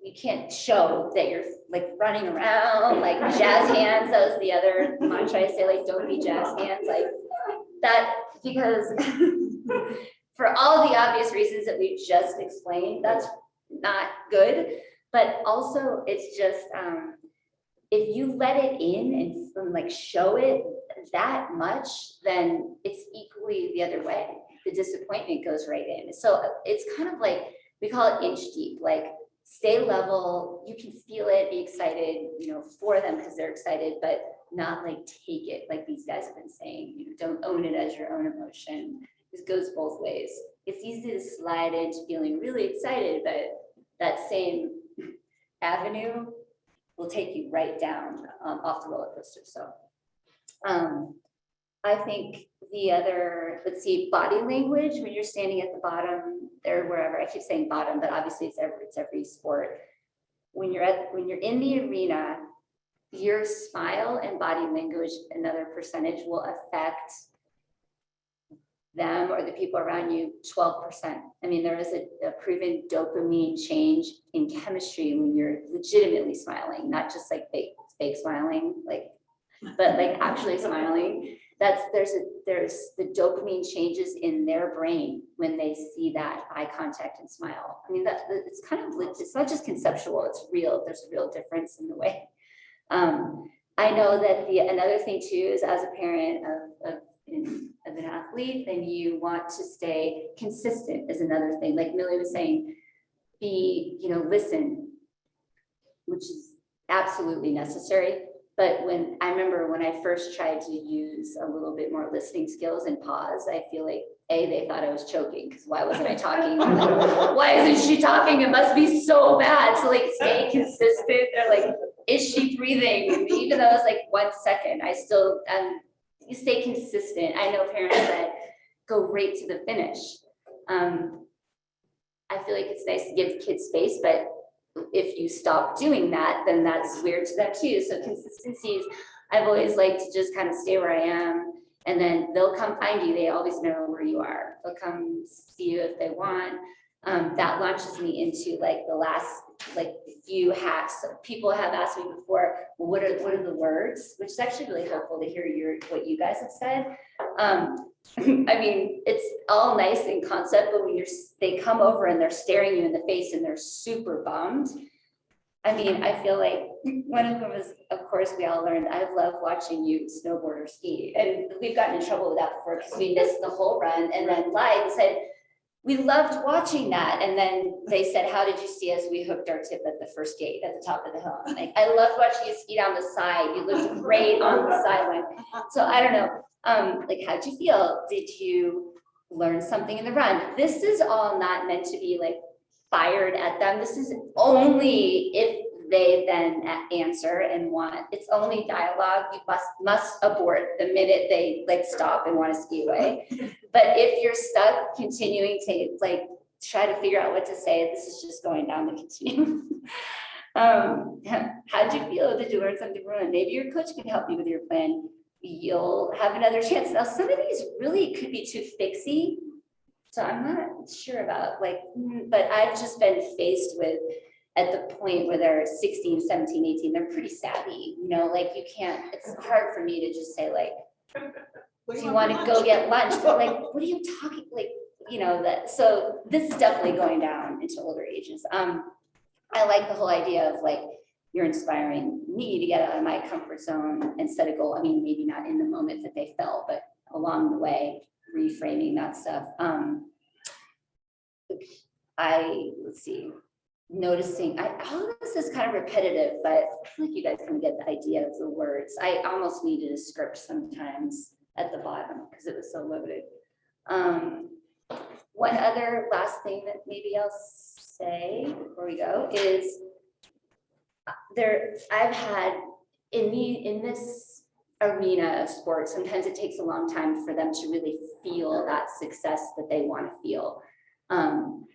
you can't show that you're like running around like jazz hands. That was the other mantra I say, like, don't be jazz hands, like that, because for all the obvious reasons that we just explained, that's not good. But also it's just, if you let it in and like show it that much, then it's equally the other way. The disappointment goes right in. So it's kind of like, we call it inch deep, like stay level, you can feel it, be excited, you know, for them because they're excited, but not like take it, like these guys have been saying, you know, don't own it as your own emotion. This goes both ways. It's easy to slide into feeling really excited, but that same avenue will take you right down off the roller coaster. So I think the other, let's see, body language, when you're standing at the bottom there, wherever, I keep saying bottom, but obviously it's every sport. When you're in the arena, your smile and body language, another percentage, will affect them or the people around you 12%. I mean, there is a proven dopamine change in chemistry when you're legitimately smiling, not just like fake smiling, like, but like actually smiling. There's the dopamine changes in their brain when they see that eye contact and smile. I mean, it's kind of, it's not just conceptual, it's real. There's a real difference in the way. I know that another thing too is, as a parent of an athlete, then you want to stay consistent is another thing. Like Millie was saying, listen, which is absolutely necessary. But I remember when I first tried to use a little bit more listening skills and pause, I feel like they thought I was choking, because why wasn't I talking? Why isn't she talking? It must be so bad. So like stay consistent. They're like, is she breathing? And even though it's like 1 second, I still, you stay consistent. I know parents that go right to the finish. I feel like it's nice to give kids space, but if you stop doing that, then that's weird to them too. So consistencies, I've always liked to just kind of stay where I am, and then they'll come find you. They always know where you are. They'll come see you if they want. That launches me into like the last few hacks. People have asked me before, well, what are the words? Which is actually really helpful to hear what you guys have said. I mean, it's all nice in concept, but when they come over and they're staring you in the face and they're super bummed. I mean, I feel like one of them is, of course, we all learned, I love watching you snowboard or ski. And we've gotten in trouble with that before because we missed the whole run and then lied and said, we loved watching that. And then they said, how did you see us? We hooked our tip at the first gate at the top of the hill. I'm like, I loved watching you ski down the side. You looked great on the sideline. So I don't know. Like, how'd you feel? Did you learn something in the run? This is all not meant to be like fired at them. This is only if they then answer and want. It's only dialogue. You must abort the minute they like stop and want to ski away. But if you're stuck continuing to like try to figure out what to say, this is just going down the continuum. How'd you feel? Did you learn something from it? Maybe your coach can help you with your plan. You'll have another chance. Now, some of these really could be too fixy. So I'm not sure about but I've just been faced with, at the point where they're 16, 17, 18, they're pretty savvy, like you can't, it's hard for me to just say like, do you want to go get lunch? But like, what are you talking, that, so this is definitely going down into older ages. I like the whole idea of like, you're inspiring me to get out of my comfort zone and set a goal. I mean, maybe not in the moment that they fell, but along the way, reframing that stuff. Let's see, noticing, all of this is kind of repetitive, but I feel like you guys can get the idea of the words. I almost needed a script sometimes at the bottom because it was so loaded. One other last thing that maybe I'll say before we go is I've had in this arena of sport, sometimes it takes a long time for them to really feel that success that they want to feel.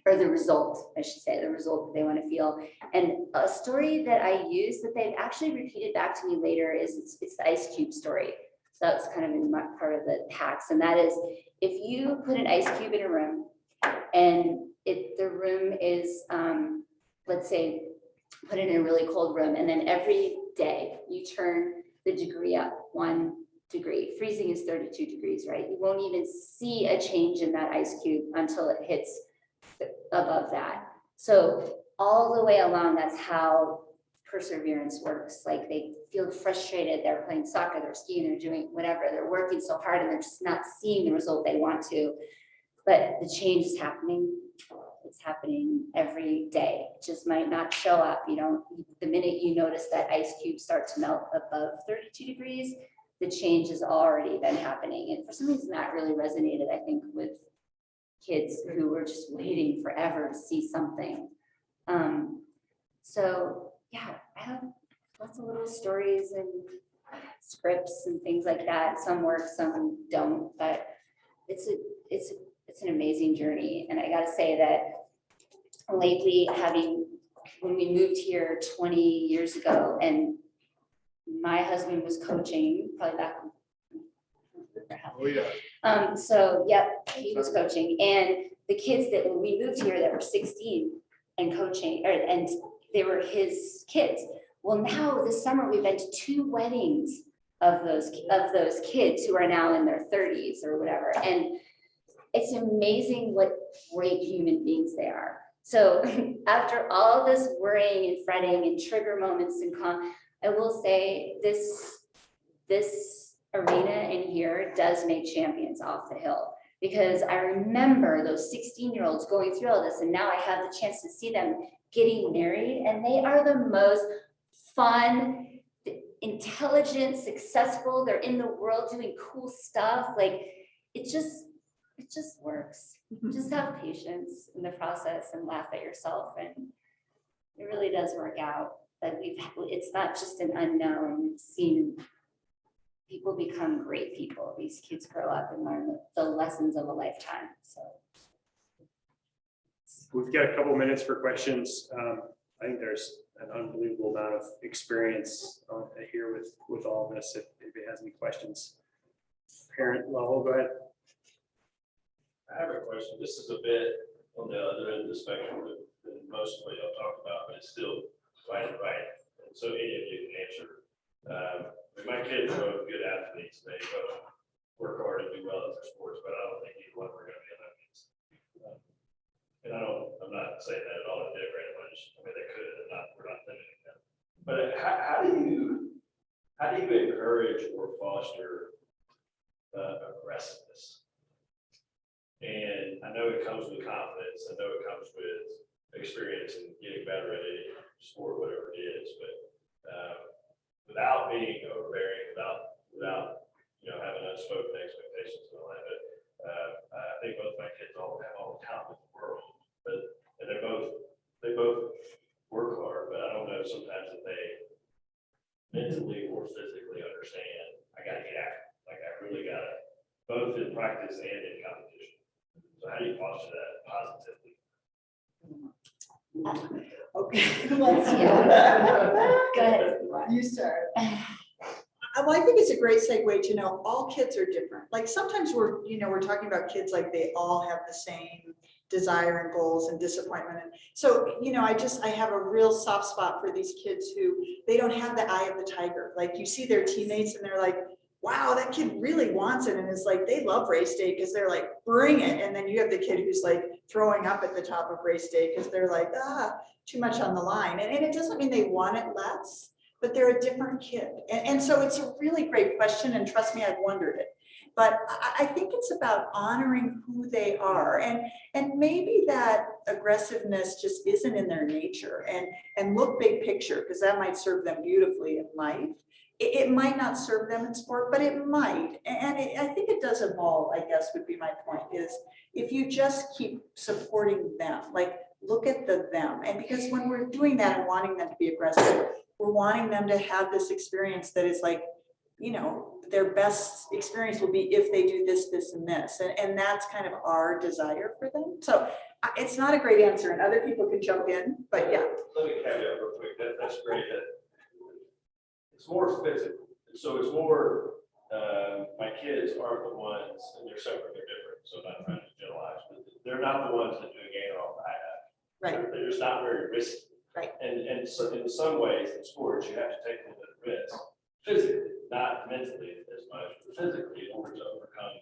Or the result, I should say, the result that they want to feel. And a story that I use that they've actually repeated back to me later is it's the ice cube story. So that's kind of in my part of the hacks. And that is, if you put an ice cube in a room and the room is, let's say, put it in a really cold room, and then every day you turn the degree up 1 degree. Freezing is 32 degrees, right? You won't even see a change in that ice cube until it hits above that. So all the way along, that's how perseverance works. Like they feel frustrated, they're playing soccer, they're skiing, they're doing whatever, they're working so hard and they're just not seeing the result they want to. But the change is happening. It's happening every day. It just might not show up. You don't, the minute you notice that ice cubes start to melt above 32 degrees, the change has already been happening. And for some reason that really resonated, I think, with kids who were just waiting forever to see something. So yeah, I have lots of little stories and scripts and things like that. Some work, some don't, but it's an amazing journey. And I gotta say that lately, when we moved here 20 years ago, and my husband was coaching, probably back. Oh, yeah. So yep, he was coaching, and the kids that when we moved here that were 16 and coaching, and they were his kids. Well, now this summer we've been to 2 weddings of those kids who are now in their 30s or whatever, and it's amazing what great human beings they are. So after all this worrying and fretting and trigger moments and I will say this arena in here does make champions off the hill, because I remember those 16-year-olds going through all this, and now I have the chance to see them getting married, and they are the most fun, intelligent, successful. They're in the world doing cool stuff. Like it just works. Just have patience in the process and laugh at yourself, and it really does work out. That it's not just an unknown. We've seen people become great people. These kids grow up and learn the lessons of a lifetime. So We've got a couple minutes for questions. I think there's an unbelievable amount of experience here with all of this. If anybody has any questions, parent level, go ahead. I have a question. This is a bit on the other end of the spectrum than most of what y'all talk about, but it's still right. And so any of you can answer. My kids are both good athletes. They both work hard and do well at their sports, but I don't think either one we're going to be Olympians. And I'm not saying that at all to denigrate them. I mean, they could, we're not limiting them. But how do you encourage or foster aggressiveness? And I know it comes with confidence. I know it comes with experience and getting better at any sport, whatever it is. But without being overbearing, without having unspoken expectations and all that. But I think both my kids all have all the talent in the world. And they both work hard. But I don't know sometimes that they mentally or physically understand. I got to get after it. Like I really got to, both in practice and in competition. So how do you foster that positively? Okay. Go ahead. You start. Well, I think it's a great segue to know all kids are different. Like sometimes we're talking about kids like they all have the same desire and goals and disappointment. And so, I have a real soft spot for these kids who they don't have the eye of the tiger. Like you see their teammates and they're like, wow, that kid really wants it. And it's like, they love race day because they're like, bring it. And then you have the kid who's like throwing up at the top of race day because they're like, too much on the line. And it doesn't mean they want it less, but they're a different kid. And so it's a really great question. And trust me, I've wondered it. But I think it's about honoring who they are. And maybe that aggressiveness just isn't in their nature. And look big picture, because that might serve them beautifully in life. It might not serve them in sport, but it might. And I think it does evolve, I guess would be my point, is if you just keep supporting them, like look at them. And because when we're doing that and wanting them to be aggressive, we're wanting them to have this experience that is like, you know, their best experience will be if they do this, this, and this. And that's kind of our desire for them. So it's not a great answer, and other people can jump in, but yeah. Let me caveat real quick, that's great, it's more physical, so it's more, my kids aren't the ones, and they're separate, they're different, so I'm not trying to generalize, but they're not the ones that do a gain off the high dive. Right. They're just not very risky. Right. And so in some ways, in sports, you have to take a little bit of risk, physically, not mentally as much, but physically in order to overcome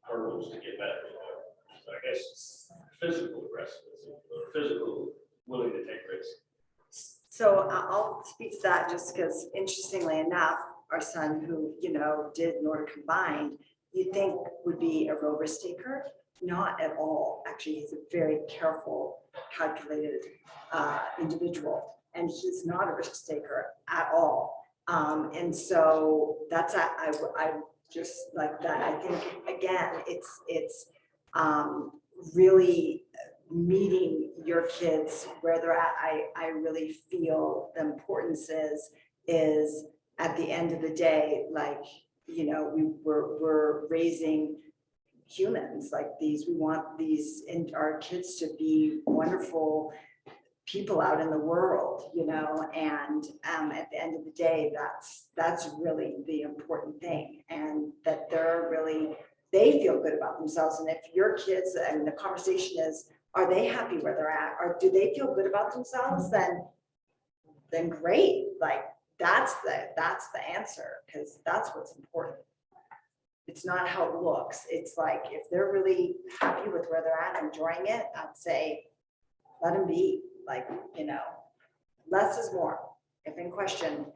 hurdles to get better. You know? So I guess physical aggressiveness, or physical willing to take risks. So I'll speak to that just because interestingly enough, our son who, you know, did Nordic Combined, you think would be a real risk taker, not at all. Actually, he's a very careful, calculated individual, and he's not a risk taker at all. And so that's, I just like that. I think, again, it's really meeting your kids where they're at. I really feel the importance is at the end of the day, like, you know, we're raising humans like these. We want these and our kids to be wonderful people out in the world, you know, and at the end of the day, that's really the important thing, and that they feel good about themselves. And if your kids, and the conversation is, are they happy where they're at, or do they feel good about themselves? Then great. Like that's the answer, because that's what's important. It's not how it looks. It's like, if they're really happy with where they're at, enjoying it, I'd say, let them be. Like, you know, less is more. If in question,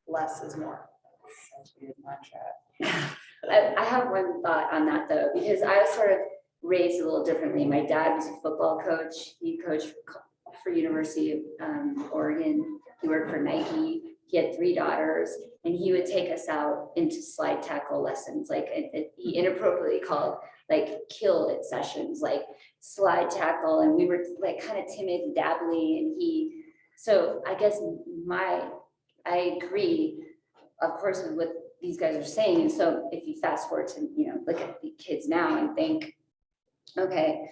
less is more. I have one thought on that though, because I was sort of raised a little differently. My dad was a football coach. He coached for University of Oregon. He worked for Nike. He had 3 daughters, and he would take us out into slide tackle lessons. Like he inappropriately called like kill it sessions, like slide tackle. And we were like kind of timid and dabbly. And so I guess I agree, of course, with what these guys are saying. And so if you fast forward to, you know, look at the kids now and think, okay,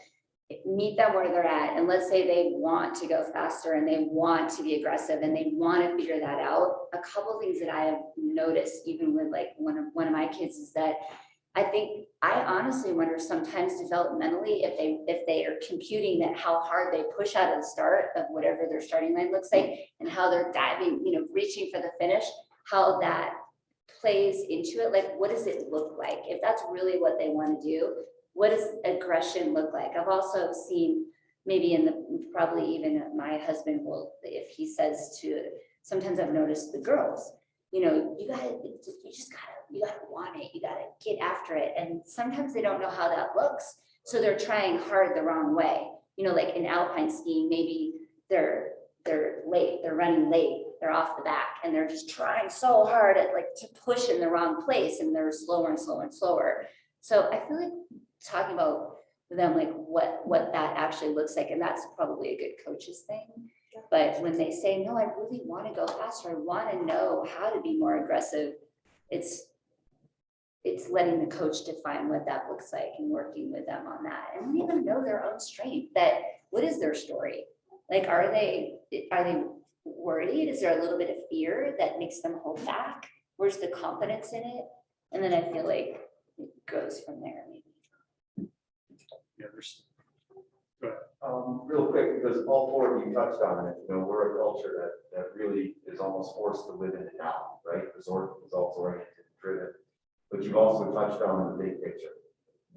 meet them where they're at. And let's say they want to go faster and they want to be aggressive and they want to figure that out. A couple of things that I have noticed, even with like one of my kids, is that I honestly wonder sometimes developmentally if they are computing that how hard they push out of the start of whatever their starting line looks like, and how they're diving, you know, reaching for the finish, how that plays into it. Like, what does it look like? If that's really what they want to do, what does aggression look like? I've also seen maybe probably even my husband will, if he says to, sometimes I've noticed the girls, you know, you gotta want it. You gotta get after it. And sometimes they don't know how that looks. So they're trying hard the wrong way. You know, like in alpine skiing, maybe they're late, they're running late, they're off the back, and they're just trying so hard at like to push in the wrong place, and they're slower and slower and slower. So I feel like talking about them, like what that actually looks like, and that's probably a good coach's thing. But when they say, no, I really want to go faster, I want to know how to be more aggressive, it's letting the coach define what that looks like and working with them on that, and let them know their own strength. That what is their story? Like, are they worried? Is there a little bit of fear that makes them hold back? Where's the confidence in it? And then I feel like it goes from there. Maybe. Yeah, Real quick, because all 4 of you touched on it, you know, we're a culture that really is almost forced to live in the now, right? Results oriented, driven. But you've also touched on the big picture.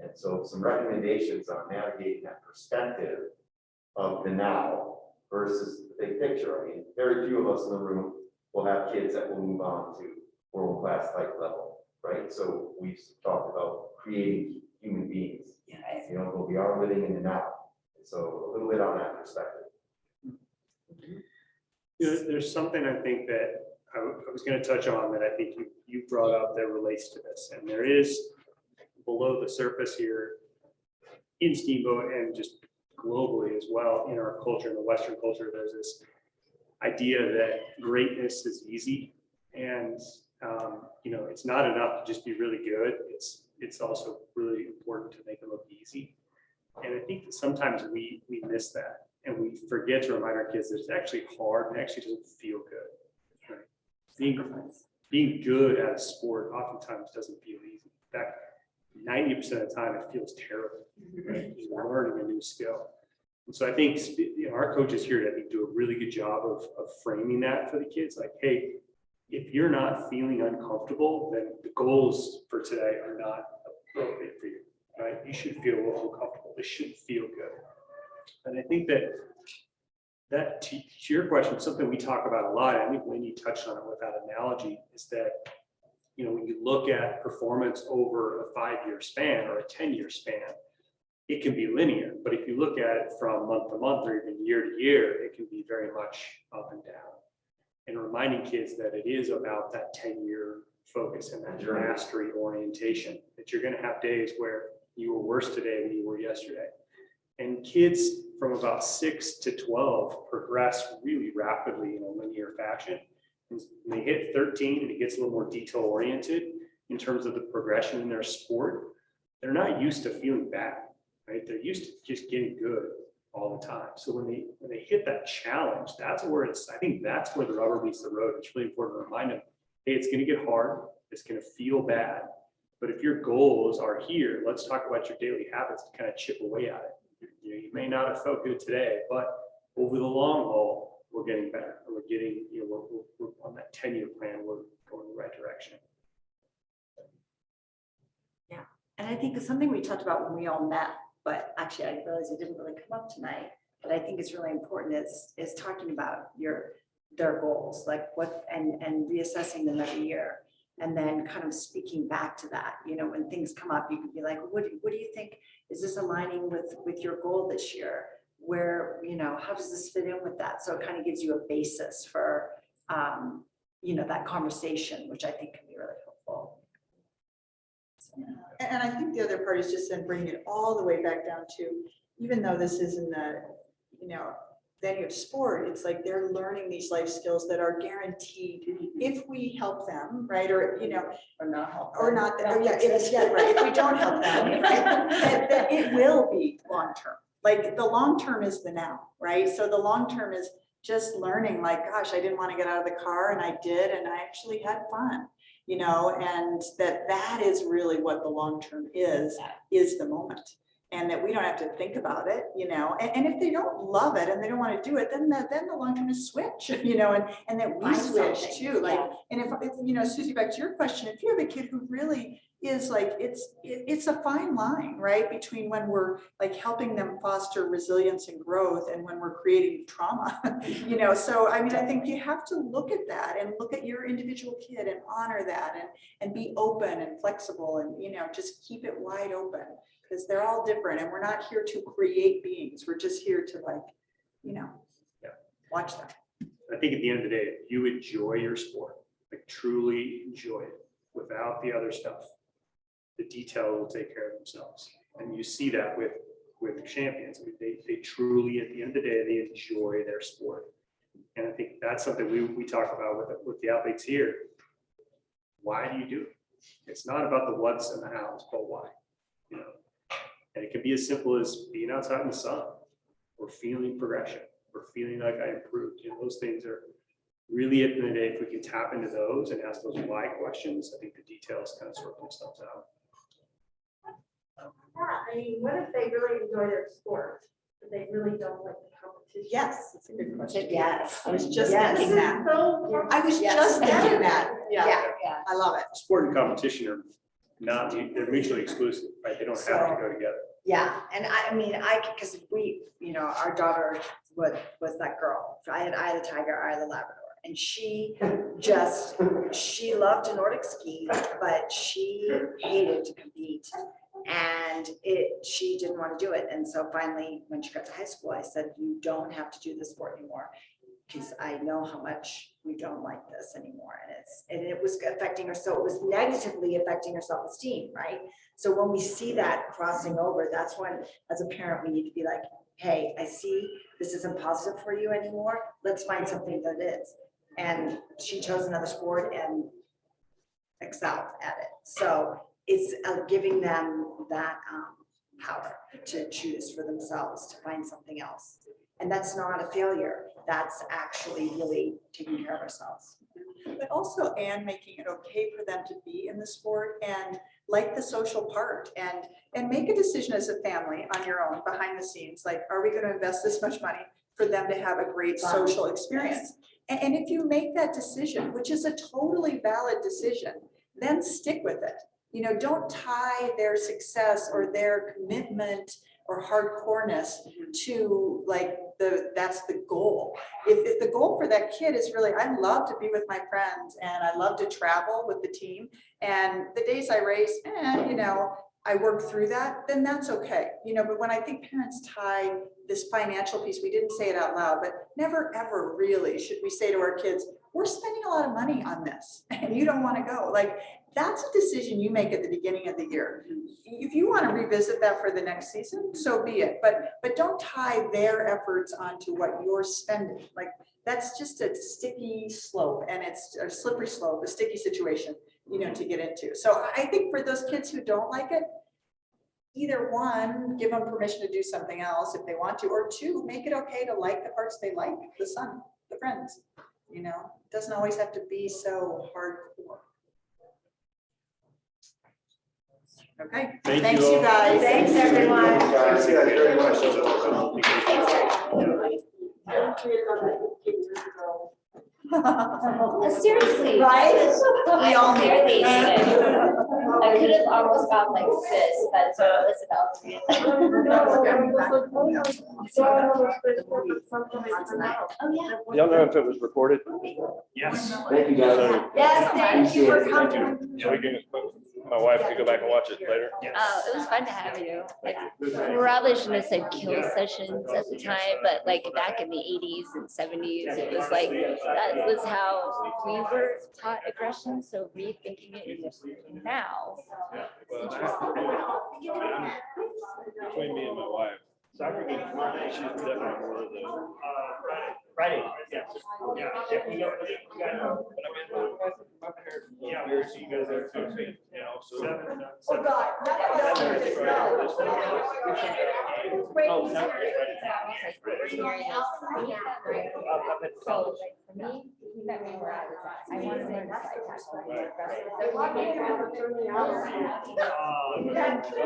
And so some recommendations on navigating that perspective of the now versus the big picture. I mean, very few of us in the room will have kids that will move on to world-class type level, right? So we've talked about creating human beings. You know, but we are living in the now. So a little bit on that perspective. You know, there's something I think that I was going to touch on that I think you brought up that relates to this. And there is below the surface here in Steamboat and just globally as well in our culture, in the Western culture, there's this idea that greatness is easy. And You know, it's not enough to just be really good. It's also really important to make it look easy. And I think that sometimes we miss that and we forget to remind our kids that it's actually hard and actually doesn't feel good. Right? Being good at a sport oftentimes doesn't feel easy. In fact, 90% of the time it feels terrible. Right? You're learning a new skill. And so I think our coaches here, I think, do a really good job of framing that for the kids. Like, hey, if you're not feeling uncomfortable, then the goals for today are not appropriate for you, right? You should feel a little uncomfortable. This should feel good. And I think that to your question, something we talk about a lot, I think Wendy touched on it with that analogy, is that, you know, when you look at performance over a 5-year span or a 10-year span, it can be linear. But if you look at it from month to month or even year to year, it can be very much up and down. And reminding kids that it is about that 10-year focus and that mastery orientation, that you're going to have days where you were worse today than you were yesterday. And kids from about 6 to 12 progress really rapidly in a linear fashion. And when they hit 13 and it gets a little more detail oriented in terms of the progression in their sport, they're not used to feeling bad, right? They're used to just getting good all the time. So when they hit that challenge, that's where I think that's where the rubber meets the road. It's really important to remind them, hey, it's going to get hard. It's going to feel bad. But if your goals are here, let's talk about your daily habits to kind of chip away at it. You know, you may not have felt good today, but over the long haul, we're getting better. And we're getting, you know, we're on that 10-year plan. We're going in the right direction. Yeah, and I think it's something we talked about when we all met, but actually I realized it didn't really come up tonight, but I think it's really important is talking about their goals, like what, and reassessing them every year. And then kind of speaking back to that, you know, when things come up, you can be like, what do you think? Is this aligning with your goal this year? Where, you know, how does this fit in with that? So it kind of gives you a basis for, you know, that conversation, which I think can be really helpful. So, And I think the other part is just then bringing it all the way back down to, even though this isn't a, you know, venue of sport, it's like they're learning these life skills that are guaranteed if we help them, right? Or, you know, or not help. or not, or yeah, if we don't help them, right? That it will be long-term. Like the long-term is the now, right? So the long-term is just learning, like, gosh, I didn't want to get out of the car and I did, and I actually had fun, you know, and that is really what the long-term is the moment. And that we don't have to think about it, you know, and if they don't love it and they don't want to do it, then the long-term is switch, you know, and that we Find switch something, too. Like, yeah. and if, you know, Susie, back to your question, if you have a kid who really is like, it's a fine line, right? Between when we're like helping them foster resilience and growth and when we're creating trauma, you know? So, I mean, I think you have to look at that and look at your individual kid and honor that and be open and flexible and, you know, just keep it wide open. Because they're all different and we're not here to create beings. We're just here to, like, you know, watch them. I think at the end of the day, if you enjoy your sport, like truly enjoy it without the other stuff, the detail will take care of themselves. And you see that with champions. I mean, they truly, at the end of the day, they enjoy their sport. And I think that's something we talk about with the athletes here. Why do you do it? It's not about the what's and the hows, but why, you know? And it can be as simple as being outside in the sun or feeling progression or feeling like I improved. You know, those things are really, at the end of the day, if we can tap into those and ask those why questions, I think the details kind of sort themselves out. Yeah, I mean, what if they really enjoy their sport, but they really don't like the competition? Yes, that's a good question. Yes. I was just Yes. thinking that. I was Yes. just thinking that. Yeah, Yeah. I love it. Sport and competition are not, they're mutually exclusive, right? They don't have to go together. Yeah, and I mean, because we, you know, our daughter was that girl. I had a tiger, I had a Labrador, and she loved Nordic ski, but she hated to compete. And she didn't want to do it. And so finally, when she got to high school, I said, you don't have to do this sport anymore, because I know how much you don't like this anymore. And it was affecting her. So it was negatively affecting her self-esteem, right? So when we see that crossing over, that's when, as a parent, we need to be like, hey, I see this isn't positive for you anymore. Let's find something that is. And she chose another sport, and excel at it. So it's giving them that power to choose for themselves, to find something else. And that's not a failure. That's actually really taking care of ourselves. But also, and making it okay for them to be in the sport and like the social part, and make a decision as a family on your own behind the scenes, like, are we going to invest this much money for them to have a great social experience? And if you make that decision, which is a totally valid decision, then stick with it. You know, don't tie their success or their commitment or hardcoreness to like that's the goal. If the goal for that kid is really, I love to be with my friends and I love to travel with the team, and the days I race, you know, I work through that, then that's okay. You know, but when I think parents tie this financial piece, we didn't say it out loud, but never ever really should we say to our kids, we're spending a lot of money on this and you don't want to go. Like, that's a decision you make at the beginning of the year. If you want to revisit that for the next season, so be it. But don't tie their efforts onto what you're spending. Like, that's just a sticky slope, and it's a slippery slope, a sticky situation, you know, to get into. So I think for those kids who don't like it, either one, give them permission to do something else if they want to, or two, make it okay to like the parts they like, the sun, the friends. You know, it doesn't always have to be so hardcore. Okay, Thank thanks you you all. guys. Thanks, everyone. Guys, you guys, very questions. Seriously. Right? We all nearly. I could have almost gone like this, but Isabel. Oh, yeah. Y'all know if it was recorded? Yes. Thank you, guys. Yes, thank you for coming. So we can, my wife could go back and watch it later. Oh, it was fun to have you. Like, probably shouldn't have said kill sessions at the time, but like back in the 80s and 70s, it was like, that was how we were taught aggression. So rethinking it now. Between me and my wife, she's definitely more of the. Friday, yes. Yeah. Yeah, we'll see you guys there too. You know, so. Oh, God. Oh, no. So like for me, he met me where I was at. I wanted to learn to fight tackle. Right.